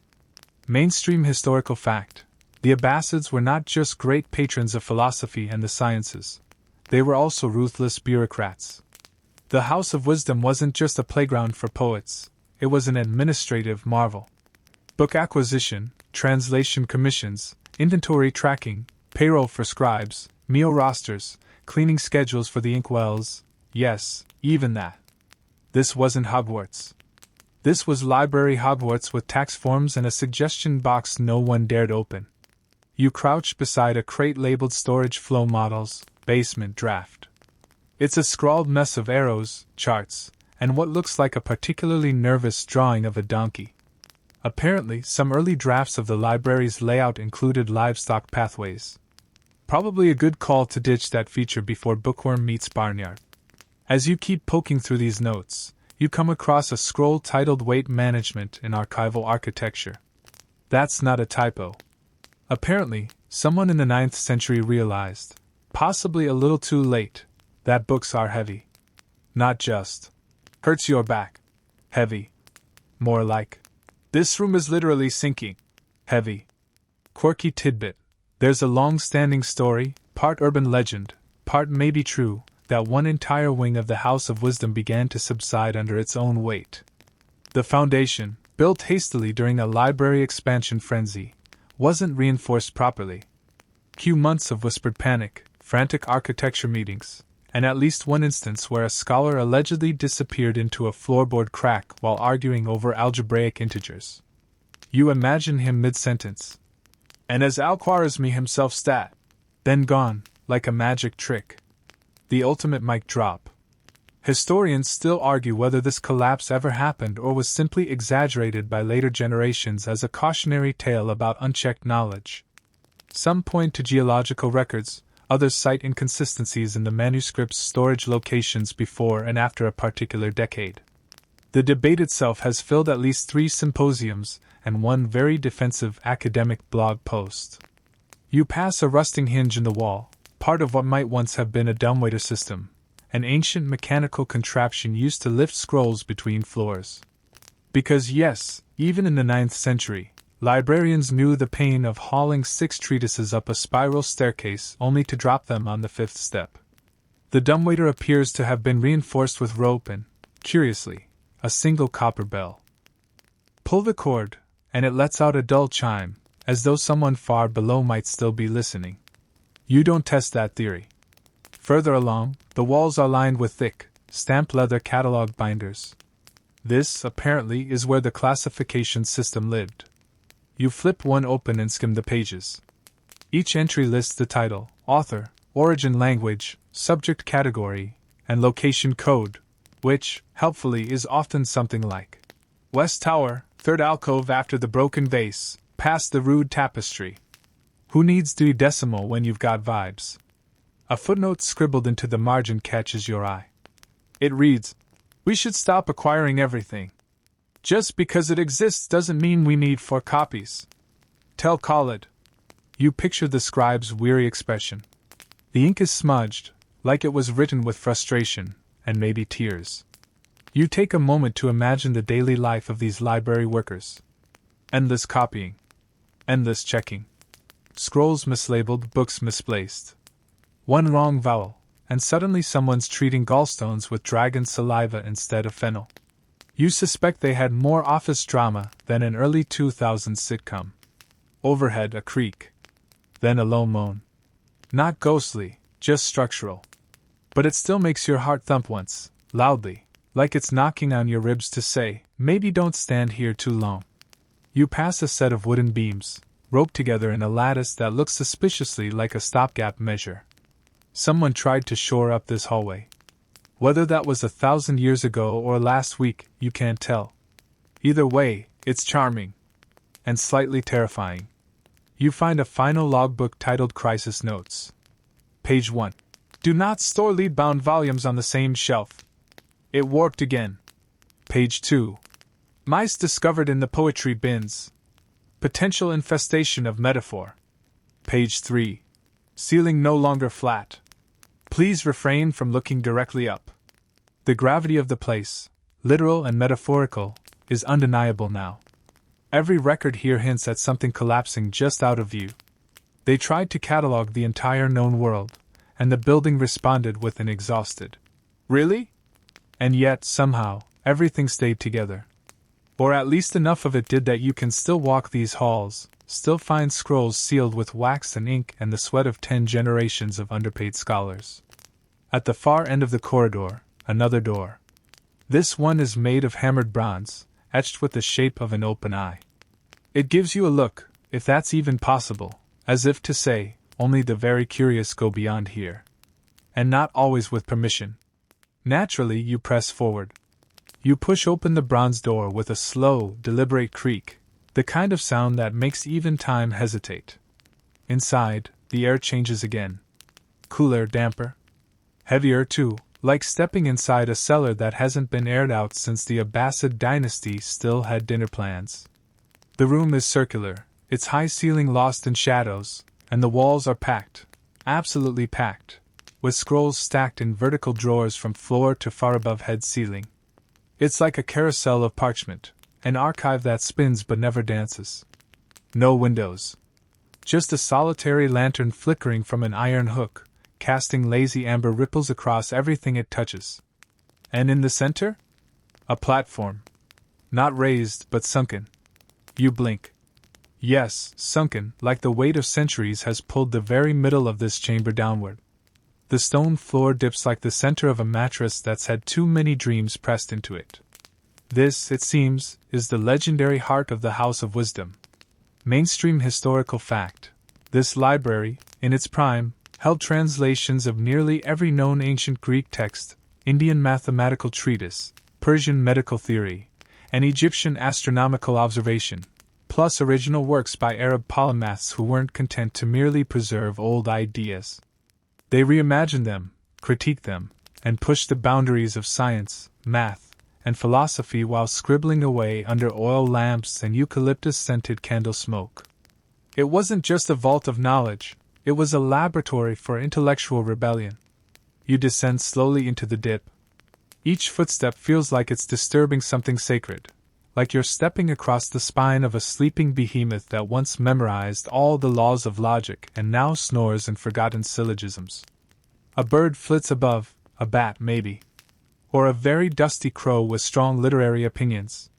Mainstream historical fact: the Abbasids were not just great patrons of philosophy and the sciences. They were also ruthless bureaucrats. The House of Wisdom wasn't just a playground for poets, it was an administrative marvel. Book acquisition, translation commissions, inventory tracking, payroll for scribes, meal rosters, cleaning schedules for the inkwells, yes, even that. This wasn't Hogwarts. This was library Hogwarts with tax forms and a suggestion box no one dared open. You crouched beside a crate labeled Storage Flow Models, Basement Draft. It's a scrawled mess of arrows, charts, and what looks like a particularly nervous drawing of a donkey. Apparently, some early drafts of the library's layout included livestock pathways. Probably a good call to ditch that feature before Bookworm meets Barnyard. As you keep poking through these notes, you come across a scroll titled Weight Management in Archival Architecture. That's not a typo. Apparently, someone in the 9th century realized, possibly a little too late, that books are heavy. Not just hurts your back. Heavy. More like, this room is literally sinking. Heavy. Quirky tidbit. There's a long-standing story, part urban legend, part maybe true, that one entire wing of the House of Wisdom began to subside under its own weight. The foundation, built hastily during a library expansion frenzy, wasn't reinforced properly. Cue months of whispered panic, frantic architecture meetings, and at least one instance where a scholar allegedly disappeared into a floorboard crack while arguing over algebraic integers. You imagine him mid-sentence. And as Al-Khwarizmi himself stat, then gone, like a magic trick. The ultimate mic drop. Historians still argue whether this collapse ever happened or was simply exaggerated by later generations as a cautionary tale about unchecked knowledge. Some point to geological records, others cite inconsistencies in the manuscript's storage locations before and after a particular decade. The debate itself has filled at least 3 symposiums and one very defensive academic blog post. You pass a rusting hinge in the wall, part of what might once have been a dumbwaiter system, an ancient mechanical contraption used to lift scrolls between floors. Because yes, even in the 9th century, librarians knew the pain of hauling 6 treatises up a spiral staircase only to drop them on the 5th step. The dumbwaiter appears to have been reinforced with rope and, curiously, a single copper bell. Pull the cord, and it lets out a dull chime, as though someone far below might still be listening. You don't test that theory. Further along, the walls are lined with thick, stamped leather catalog binders. This, apparently, is where the classification system lived. You flip one open and skim the pages. Each entry lists the title, author, origin language, subject category, and location code, which, helpfully, is often something like West Tower, 3rd alcove after the broken vase, past the rude tapestry. Who needs decimal when you've got vibes? A footnote scribbled into the margin catches your eye. It reads, "We should stop acquiring everything. Just because it exists doesn't mean we need 4 copies. Tell Khalid." You picture the scribe's weary expression. The ink is smudged, like it was written with frustration, and maybe tears. You take a moment to imagine the daily life of these library workers. Endless copying. Endless checking. Scrolls mislabeled, books misplaced. One wrong vowel, and suddenly someone's treating gallstones with dragon saliva instead of fennel. You suspect they had more office drama than an early 2000s sitcom. Overhead a creak. Then a low moan. Not ghostly, just structural. But it still makes your heart thump once, loudly, like it's knocking on your ribs to say, maybe don't stand here too long. You pass a set of wooden beams, roped together in a lattice that looks suspiciously like a stopgap measure. Someone tried to shore up this hallway. Whether that was 1,000 years ago or last week, you can't tell. Either way, it's charming. And slightly terrifying. You find a final logbook titled Crisis Notes. Page 1. Do not store lead-bound volumes on the same shelf. It warped again. Page 2. Mice discovered in the poetry bins. Potential infestation of metaphor. Page 3. Ceiling no longer flat. Please refrain from looking directly up. The gravity of the place, literal and metaphorical, is undeniable now. Every record here hints at something collapsing just out of view. They tried to catalog the entire known world, and the building responded with an exhausted, "Really?" And yet, somehow, everything stayed together. Or at least enough of it did that you can still walk these halls, still find scrolls sealed with wax and ink and the sweat of 10 generations of underpaid scholars. At the far end of the corridor, another door. This one is made of hammered bronze, etched with the shape of an open eye. It gives you a look, if that's even possible, as if to say, only the very curious go beyond here. And not always with permission. Naturally, you press forward. You push open the bronze door with a slow, deliberate creak, the kind of sound that makes even time hesitate. Inside, the air changes again. Cooler, damper. Heavier, too, like stepping inside a cellar that hasn't been aired out since the Abbasid dynasty still had dinner plans. The room is circular, its high ceiling lost in shadows, and the walls are packed, absolutely packed, with scrolls stacked in vertical drawers from floor to far above head ceiling. It's like a carousel of parchment, an archive that spins but never dances. No windows. Just a solitary lantern flickering from an iron hook, casting lazy amber ripples across everything it touches. And in the center? A platform. Not raised, but sunken. You blink. Yes, sunken, like the weight of centuries has pulled the very middle of this chamber downward. The stone floor dips like the center of a mattress that's had too many dreams pressed into it. This, it seems, is the legendary heart of the House of Wisdom. Mainstream historical fact. This library, in its prime, held translations of nearly every known ancient Greek text, Indian mathematical treatise, Persian medical theory, and Egyptian astronomical observation, plus original works by Arab polymaths who weren't content to merely preserve old ideas. They reimagined them, critiqued them, and pushed the boundaries of science, math, and philosophy while scribbling away under oil lamps and eucalyptus-scented candle smoke. It wasn't just a vault of knowledge, it was a laboratory for intellectual rebellion. You descend slowly into the dip. Each footstep feels like it's disturbing something sacred, like you're stepping across the spine of a sleeping behemoth that once memorized all the laws of logic and now snores in forgotten syllogisms. A bird flits above, a bat maybe. Or a very dusty crow with strong literary opinions.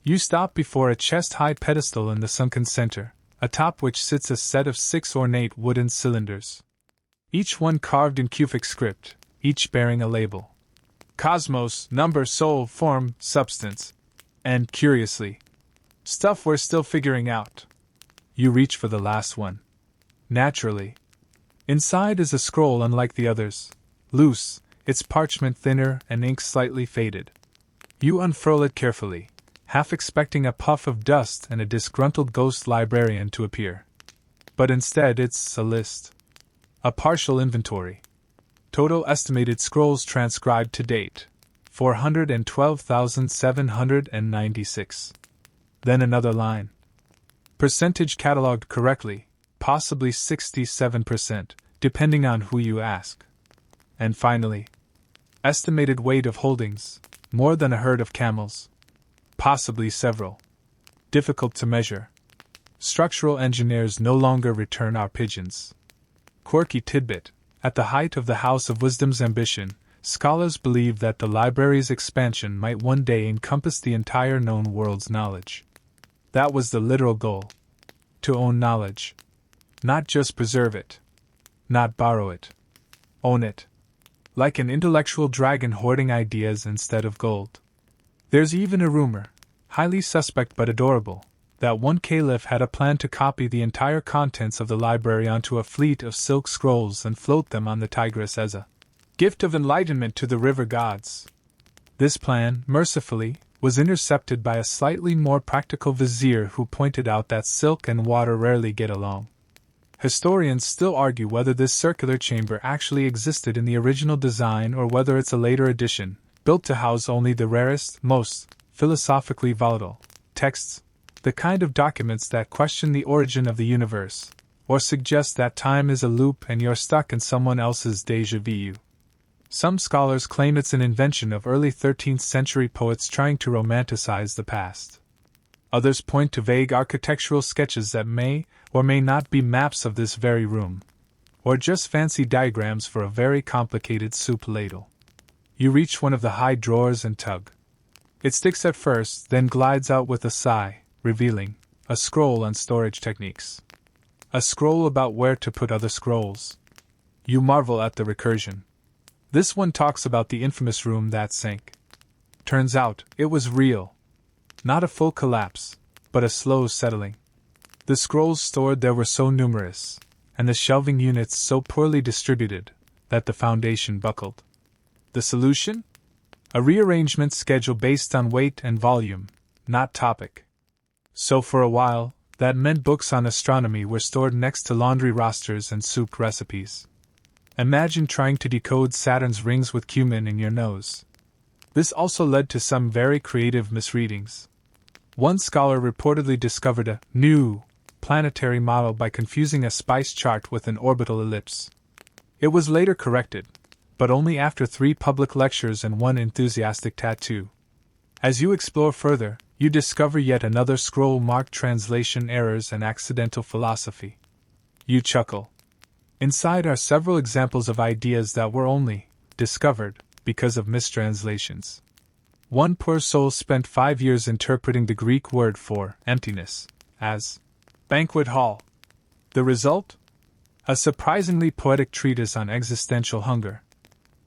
You stop before a chest-high pedestal in the sunken center, atop which sits a set of 6 ornate wooden cylinders. Each one carved in Cufic script, each bearing a label. Cosmos, number, soul, form, substance. And, curiously, stuff we're still figuring out. You reach for the last one. Naturally. Inside is a scroll unlike the others. Loose, its parchment thinner and ink slightly faded. You unfurl it carefully, half expecting a puff of dust and a disgruntled ghost librarian to appear. But instead it's a list. A partial inventory. Total estimated scrolls transcribed to date, 412,796. Then another line. Percentage catalogued correctly, possibly 67%, depending on who you ask. And finally, estimated weight of holdings, more than a herd of camels. Possibly several. Difficult to measure. Structural engineers no longer return our pigeons. Quirky tidbit, at the height of the House of Wisdom's ambition, scholars believed that the library's expansion might one day encompass the entire known world's knowledge. That was the literal goal. To own knowledge. Not just preserve it. Not borrow it. Own it. like an intellectual dragon hoarding ideas instead of gold. There's even a rumor, highly suspect but adorable, that one Caliph had a plan to copy the entire contents of the library onto a fleet of silk scrolls and float them on the Tigris as a gift of enlightenment to the river gods. This plan, mercifully, was intercepted by a slightly more practical vizier who pointed out that silk and water rarely get along. Historians still argue whether this circular chamber actually existed in the original design or whether it's a later addition, built to house only the rarest, most philosophically volatile texts, the kind of documents that question the origin of the universe, or suggest that time is a loop and you're stuck in someone else's déjà vu. Some scholars claim it's an invention of early 13th century poets trying to romanticize the past. Others point to vague architectural sketches that may or may not be maps of this very room, or just fancy diagrams for a very complicated soup ladle. You reach one of the high drawers and tug. It sticks at first, then glides out with a sigh, revealing a scroll on storage techniques. A scroll about where to put other scrolls. You marvel at the recursion. This one talks about the infamous room that sank. Turns out, it was real. Not a full collapse, but a slow settling. The scrolls stored there were so numerous, and the shelving units so poorly distributed, that the foundation buckled. The solution? A rearrangement schedule based on weight and volume, not topic. So for a while, that meant books on astronomy were stored next to laundry rosters and soup recipes. Imagine trying to decode Saturn's rings with cumin in your nose. This also led to some very creative misreadings. One scholar reportedly discovered a new planetary model by confusing a spice chart with an orbital ellipse. It was later corrected, but only after 3 public lectures and 1 enthusiastic tattoo. As you explore further, you discover yet another scroll marked translation errors and accidental philosophy. You chuckle. Inside are several examples of ideas that were only discovered because of mistranslations. One poor soul spent 5 years interpreting the Greek word for emptiness as banquet hall. The result? A surprisingly poetic treatise on existential hunger.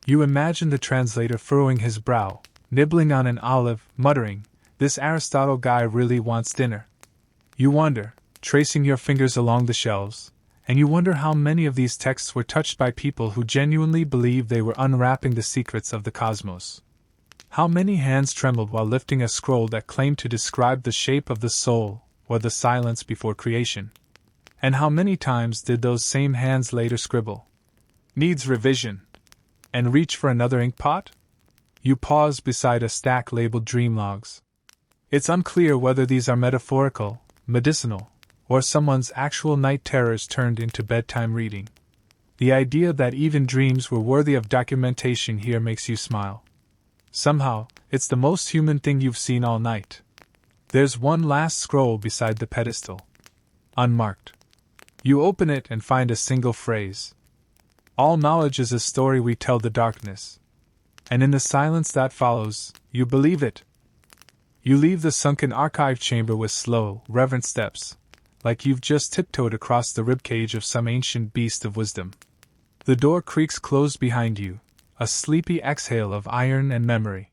You imagine the translator furrowing his brow, nibbling on an olive, muttering, "This Aristotle guy really wants dinner." You wonder, tracing your fingers along the shelves, and you wonder how many of these texts were touched by people who genuinely believed they were unwrapping the secrets of the cosmos. How many hands trembled while lifting a scroll that claimed to describe the shape of the soul, or the silence before creation? And how many times did those same hands later scribble, "Needs revision," and reach for another ink pot? You pause beside a stack labeled dream logs. It's unclear whether these are metaphorical, medicinal, or someone's actual night terrors turned into bedtime reading. The idea that even dreams were worthy of documentation here makes you smile. Somehow, it's the most human thing you've seen all night. There's one last scroll beside the pedestal. Unmarked. You open it and find a single phrase. All knowledge is a story we tell the darkness. And in the silence that follows, you believe it. You leave the sunken archive chamber with slow, reverent steps, like you've just tiptoed across the ribcage of some ancient beast of wisdom. The door creaks closed behind you, a sleepy exhale of iron and memory.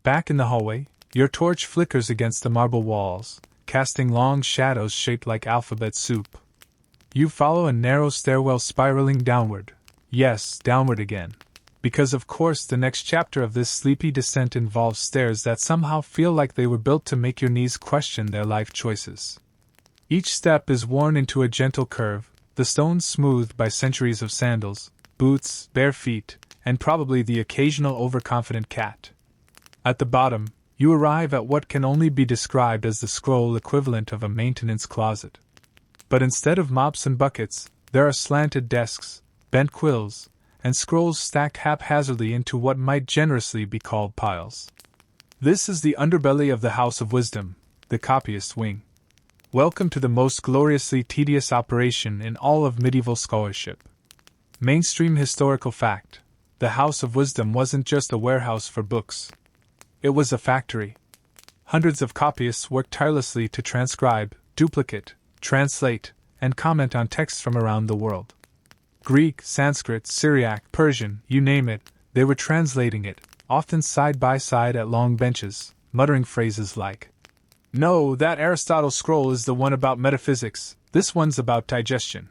Back in the hallway, your torch flickers against the marble walls, casting long shadows shaped like alphabet soup. You follow a narrow stairwell spiraling downward. Yes, downward again. Because of course the next chapter of this sleepy descent involves stairs that somehow feel like they were built to make your knees question their life choices. Each step is worn into a gentle curve, the stones smoothed by centuries of sandals, boots, bare feet, and probably the occasional overconfident cat. At the bottom, you arrive at what can only be described as the scroll equivalent of a maintenance closet. But instead of mops and buckets, there are slanted desks, bent quills, and scrolls stacked haphazardly into what might generously be called piles. This is the underbelly of the House of Wisdom, the copyist wing. Welcome to the most gloriously tedious operation in all of medieval scholarship. Mainstream historical fact: the House of Wisdom wasn't just a warehouse for books. It was a factory. Hundreds of copyists worked tirelessly to transcribe, duplicate, translate, and comment on texts from around the world. Greek, Sanskrit, Syriac, Persian, you name it, They were translating it, often side by side at long benches, muttering phrases like, "No, that Aristotle scroll is the one about metaphysics, this one's about digestion,"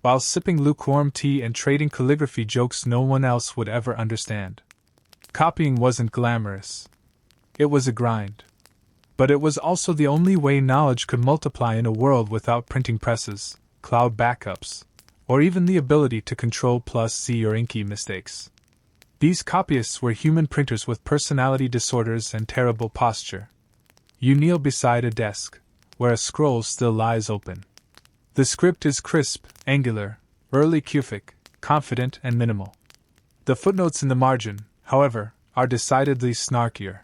while sipping lukewarm tea and trading calligraphy jokes no one else would ever understand. Copying wasn't glamorous. It was a grind. But it was also the only way knowledge could multiply in a world without printing presses, cloud backups, or even the ability to control +C or inky mistakes. These copyists were human printers with personality disorders and terrible posture. You kneel beside a desk, where a scroll still lies open. The script is crisp, angular, early Cufic, confident and minimal. The footnotes in the margin, however, are decidedly snarkier.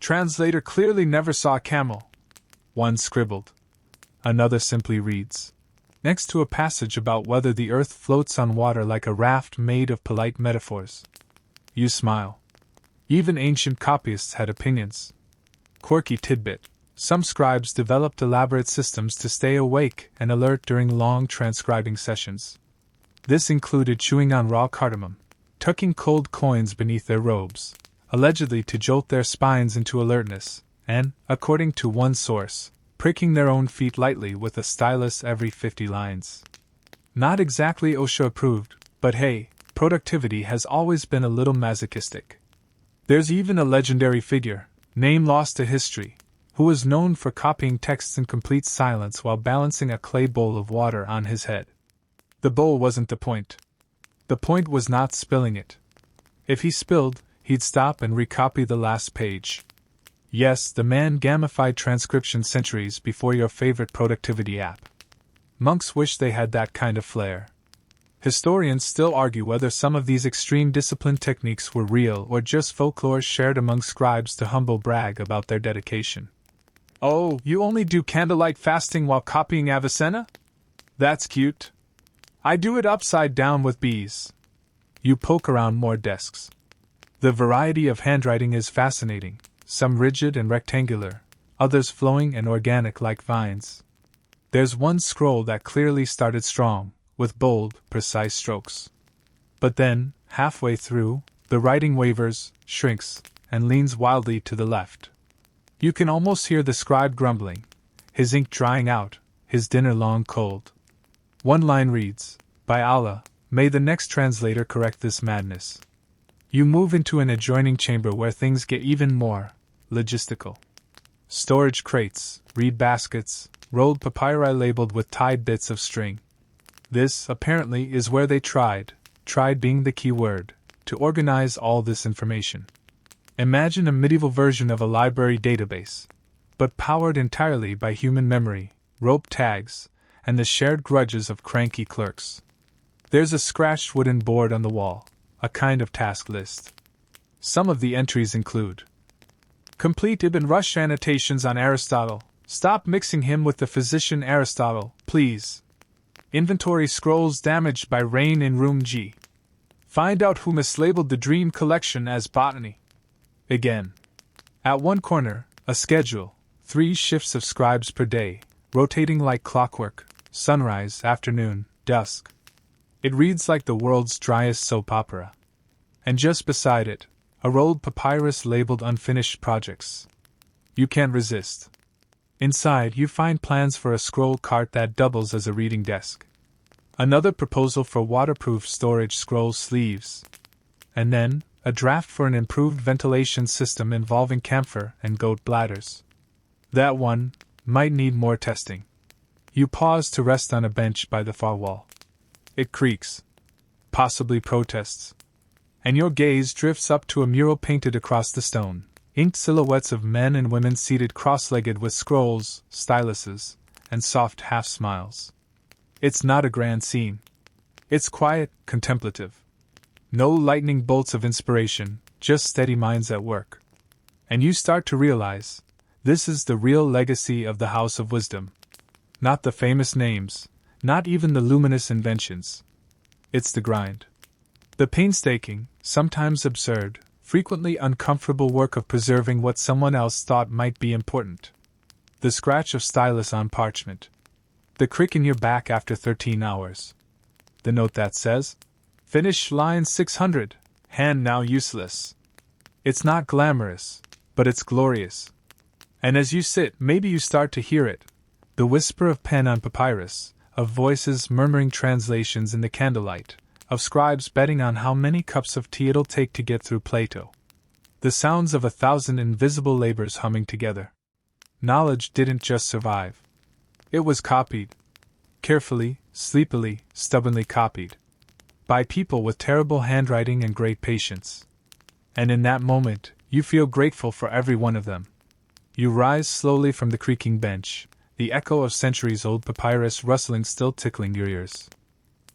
"Translator clearly never saw a camel," one scribbled. Another simply reads, next to a passage about whether the earth floats on water like a raft made of polite metaphors. You smile. Even ancient copyists had opinions. Quirky tidbit: some scribes developed elaborate systems to stay awake and alert during long transcribing sessions. This included chewing on raw cardamom, tucking cold coins beneath their robes, allegedly to jolt their spines into alertness, and, according to one source, pricking their own feet lightly with a stylus every 50 lines. Not exactly OSHA approved, but hey, productivity has always been a little masochistic. There's even a legendary figure, name lost to history, who was known for copying texts in complete silence while balancing a clay bowl of water on his head. The bowl wasn't the point. The point was not spilling it. If he spilled, he'd stop and recopy the last page. Yes, the man gamified transcription centuries before your favorite productivity app. Monks wish they had that kind of flair. Historians still argue whether some of these extreme discipline techniques were real or just folklore shared among scribes to humble brag about their dedication. "Oh, you only do candlelight fasting while copying Avicenna? That's cute. I do it upside down with bees." You poke around more desks. The variety of handwriting is fascinating, some rigid and rectangular, others flowing and organic like vines. There's one scroll that clearly started strong, with bold, precise strokes. But then, halfway through, the writing wavers, shrinks, and leans wildly to the left. You can almost hear the scribe grumbling, his ink drying out, his dinner long cold. One line reads, "By Allah, may the next translator correct this madness." You move into an adjoining chamber where things get even more logistical. Storage crates, reed baskets, rolled papyri labeled with tied bits of string. This, apparently, is where they tried being the key word, to organize all this information. Imagine a medieval version of a library database, but powered entirely by human memory, rope tags, and the shared grudges of cranky clerks. There's a scratched wooden board on the wall, a kind of task list. Some of the entries include: complete Ibn Rushd annotations on Aristotle. Stop mixing him with the physician Aristotle, please. Inventory scrolls damaged by rain in room G. Find out who mislabeled the dream collection as botany. Again. At one corner, a schedule, 3 shifts of scribes per day, rotating like clockwork, sunrise, afternoon, dusk. It reads like the world's driest soap opera. And just beside it, a rolled papyrus labeled unfinished projects. You can't resist. Inside, you find plans for a scroll cart that doubles as a reading desk. Another proposal for waterproof storage scroll sleeves. And then, a draft for an improved ventilation system involving camphor and goat bladders. That one might need more testing. You pause to rest on a bench by the far wall. It creaks. Possibly protests. And your gaze drifts up to a mural painted across the stone. Inked silhouettes of men and women seated cross-legged with scrolls, styluses, and soft half-smiles. It's not a grand scene. It's quiet, contemplative. No lightning bolts of inspiration, just steady minds at work. And you start to realize, this is the real legacy of the House of Wisdom. Not the famous names, not even the luminous inventions. It's the grind. The painstaking, sometimes absurd, frequently uncomfortable work of preserving what someone else thought might be important. The scratch of stylus on parchment. The crick in your back after 13 hours. The note that says, "Finish line 600, hand now useless. It's not glamorous, but it's glorious. And as you sit, maybe you start to hear it, the whisper of pen on papyrus, of voices murmuring translations in the candlelight, of scribes betting on how many cups of tea it'll take to get through Plato. The sounds of 1,000 invisible labors humming together. Knowledge didn't just survive. It was copied. Carefully, sleepily, stubbornly copied. By people with terrible handwriting and great patience. And in that moment, you feel grateful for every one of them. You rise slowly from the creaking bench, the echo of centuries-old papyrus rustling still tickling your ears.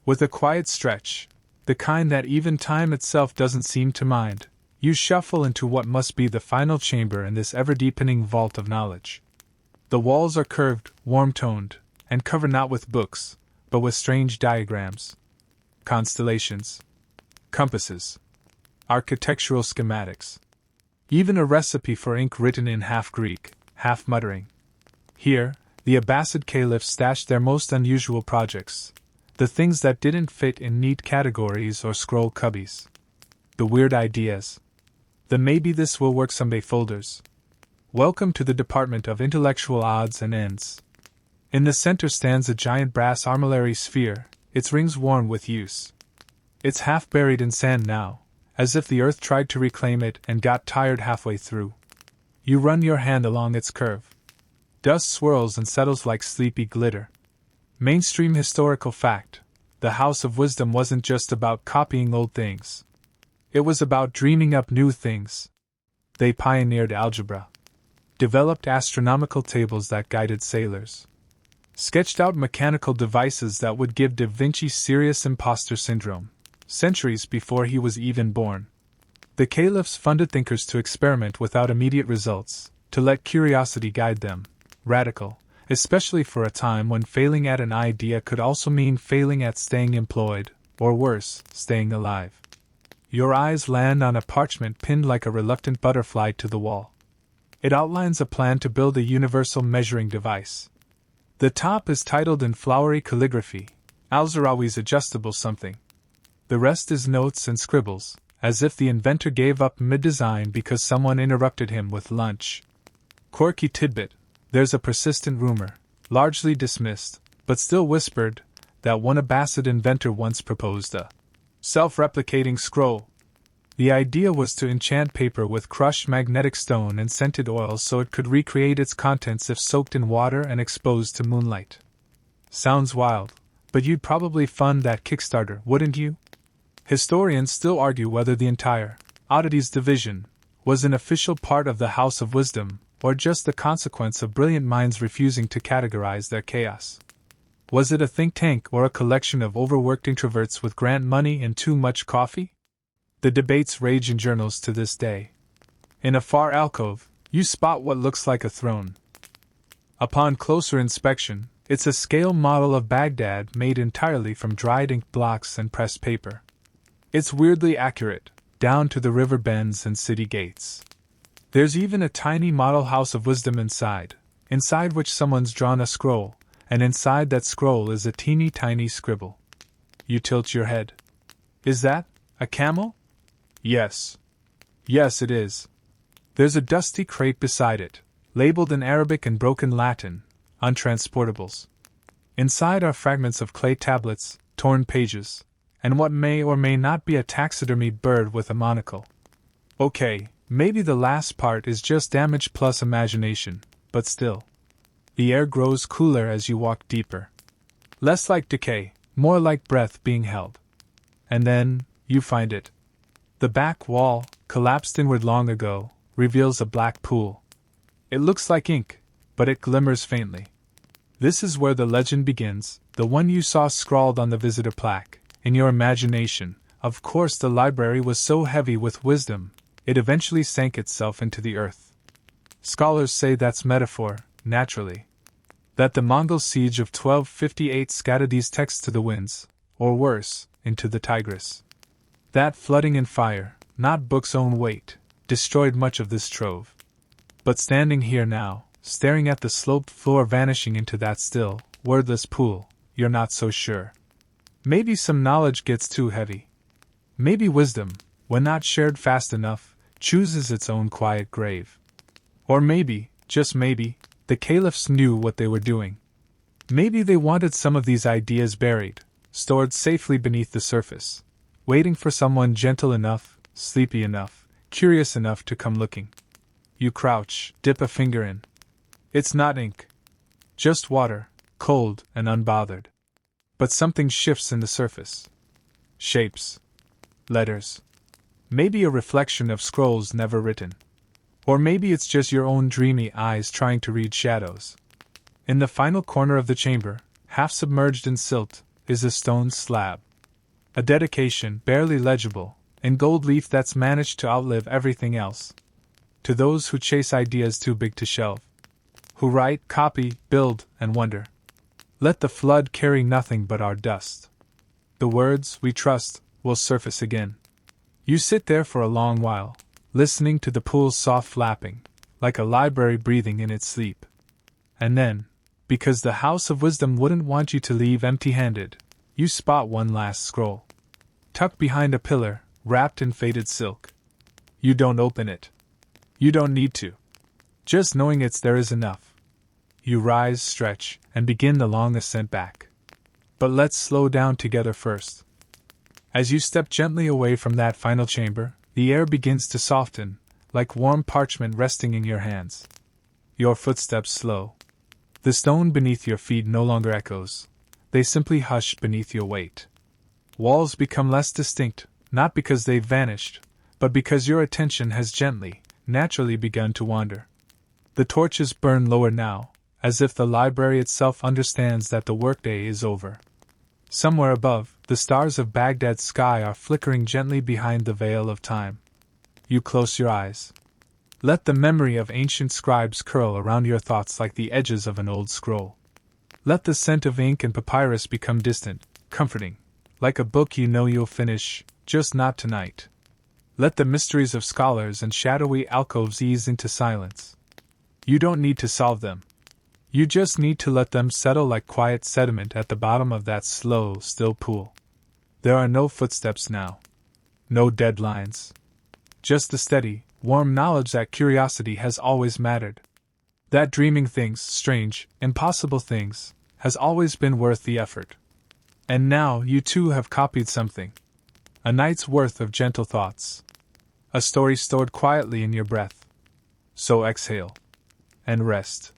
With a quiet stretch, the kind that even time itself doesn't seem to mind, you shuffle into what must be the final chamber in this ever-deepening vault of knowledge. The walls are curved, warm-toned, and covered not with books, but with strange diagrams, constellations, compasses, architectural schematics. Even a recipe for ink written in half Greek, half muttering. Here, the Abbasid Caliphs stashed their most unusual projects, the things that didn't fit in neat categories or scroll cubbies. The weird ideas. The maybe this will work someday folders. Welcome to the Department of Intellectual Odds and Ends. In the center stands a giant brass armillary sphere, its rings worn with use. It's half buried in sand now, as if the earth tried to reclaim it and got tired halfway through. You run your hand along its curve. Dust swirls and settles like sleepy glitter. Mainstream historical fact: the House of Wisdom wasn't just about copying old things. It was about dreaming up new things. They pioneered algebra, developed astronomical tables that guided sailors, sketched out mechanical devices that would give Da Vinci serious imposter syndrome, centuries before he was even born. The Caliphs funded thinkers to experiment without immediate results, to let curiosity guide them. Radical, especially for a time when failing at an idea could also mean failing at staying employed, or worse, staying alive. Your eyes land on a parchment pinned like a reluctant butterfly to the wall. It outlines a plan to build a universal measuring device. The top is titled in flowery calligraphy, Al-Zarawi's adjustable something. The rest is notes and scribbles, as if the inventor gave up mid-design because someone interrupted him with lunch. Quirky tidbit: there's a persistent rumor, largely dismissed, but still whispered, that one Abbasid inventor once proposed a self-replicating scroll. The idea was to enchant paper with crushed magnetic stone and scented oil so it could recreate its contents if soaked in water and exposed to moonlight. Sounds wild, but you'd probably fund that Kickstarter, wouldn't you? Historians still argue whether the entire oddities division was an official part of the House of Wisdom, or just the consequence of brilliant minds refusing to categorize their chaos. Was it a think tank or a collection of overworked introverts with grant money and too much coffee? The debates rage in journals to this day. In a far alcove, you spot what looks like a throne. Upon closer inspection, it's a scale model of Baghdad made entirely from dried ink blocks and pressed paper. It's weirdly accurate, down to the river bends and city gates. There's even a tiny model House of Wisdom inside which someone's drawn a scroll, and inside that scroll is a teeny tiny scribble. You tilt your head. Is that a camel? Yes. Yes, it is. There's a dusty crate beside it, labeled in Arabic and broken Latin, untransportables. Inside are fragments of clay tablets, torn pages, and what may or may not be a taxidermied bird with a monocle. Okay, maybe the last part is just damage plus imagination, but still. The air grows cooler as you walk deeper. Less like decay, more like breath being held. And then, you find it. The back wall, collapsed inward long ago, reveals a black pool. It looks like ink, but it glimmers faintly. This is where the legend begins, the one you saw scrawled on the visitor plaque. In your imagination, of course, the library was so heavy with wisdom, it eventually sank itself into the earth. Scholars say that's metaphor, naturally. That the Mongol siege of 1258 scattered these texts to the winds, or worse, into the Tigris. That flooding and fire, not books' own weight, destroyed much of this trove. But standing here now, staring at the sloped floor vanishing into that still, wordless pool, you're not so sure. Maybe some knowledge gets too heavy. Maybe wisdom, when not shared fast enough, chooses its own quiet grave. Or maybe, just maybe, the Caliphs knew what they were doing. Maybe they wanted some of these ideas buried, stored safely beneath the surface, waiting for someone gentle enough, sleepy enough, curious enough to come looking. You crouch, dip a finger in. It's not ink. Just water, cold and unbothered. But something shifts in the surface. Shapes. Letters. Maybe a reflection of scrolls never written. Or maybe it's just your own dreamy eyes trying to read shadows. In the final corner of the chamber, half submerged in silt, is a stone slab. A dedication, barely legible, in gold leaf that's managed to outlive everything else. To those who chase ideas too big to shelve. Who write, copy, build, and wonder. Let the flood carry nothing but our dust. The words, we trust, will surface again. You sit there for a long while, listening to the pool's soft lapping, like a library breathing in its sleep. And then, because the House of Wisdom wouldn't want you to leave empty-handed, you spot one last scroll. Tucked behind a pillar, wrapped in faded silk. You don't open it. You don't need to. Just knowing it's there is enough. You rise, stretch, and begin the long ascent back. But let's slow down together first. As you step gently away from that final chamber, the air begins to soften, like warm parchment resting in your hands. Your footsteps slow. The stone beneath your feet no longer echoes. They simply hush beneath your weight. Walls become less distinct, not because they've vanished, but because your attention has gently, naturally begun to wander. The torches burn lower now, as if the library itself understands that the workday is over. Somewhere above, the stars of Baghdad's sky are flickering gently behind the veil of time. You close your eyes. Let the memory of ancient scribes curl around your thoughts like the edges of an old scroll. Let the scent of ink and papyrus become distant, comforting, like a book you know you'll finish, just not tonight. Let the mysteries of scholars and shadowy alcoves ease into silence. You don't need to solve them. You just need to let them settle like quiet sediment at the bottom of that slow, still pool. There are no footsteps now. No deadlines. Just the steady, warm knowledge that curiosity has always mattered. That dreaming things, strange, impossible things, has always been worth the effort. And now you too have copied something. A night's worth of gentle thoughts. A story stored quietly in your breath. So exhale. And rest.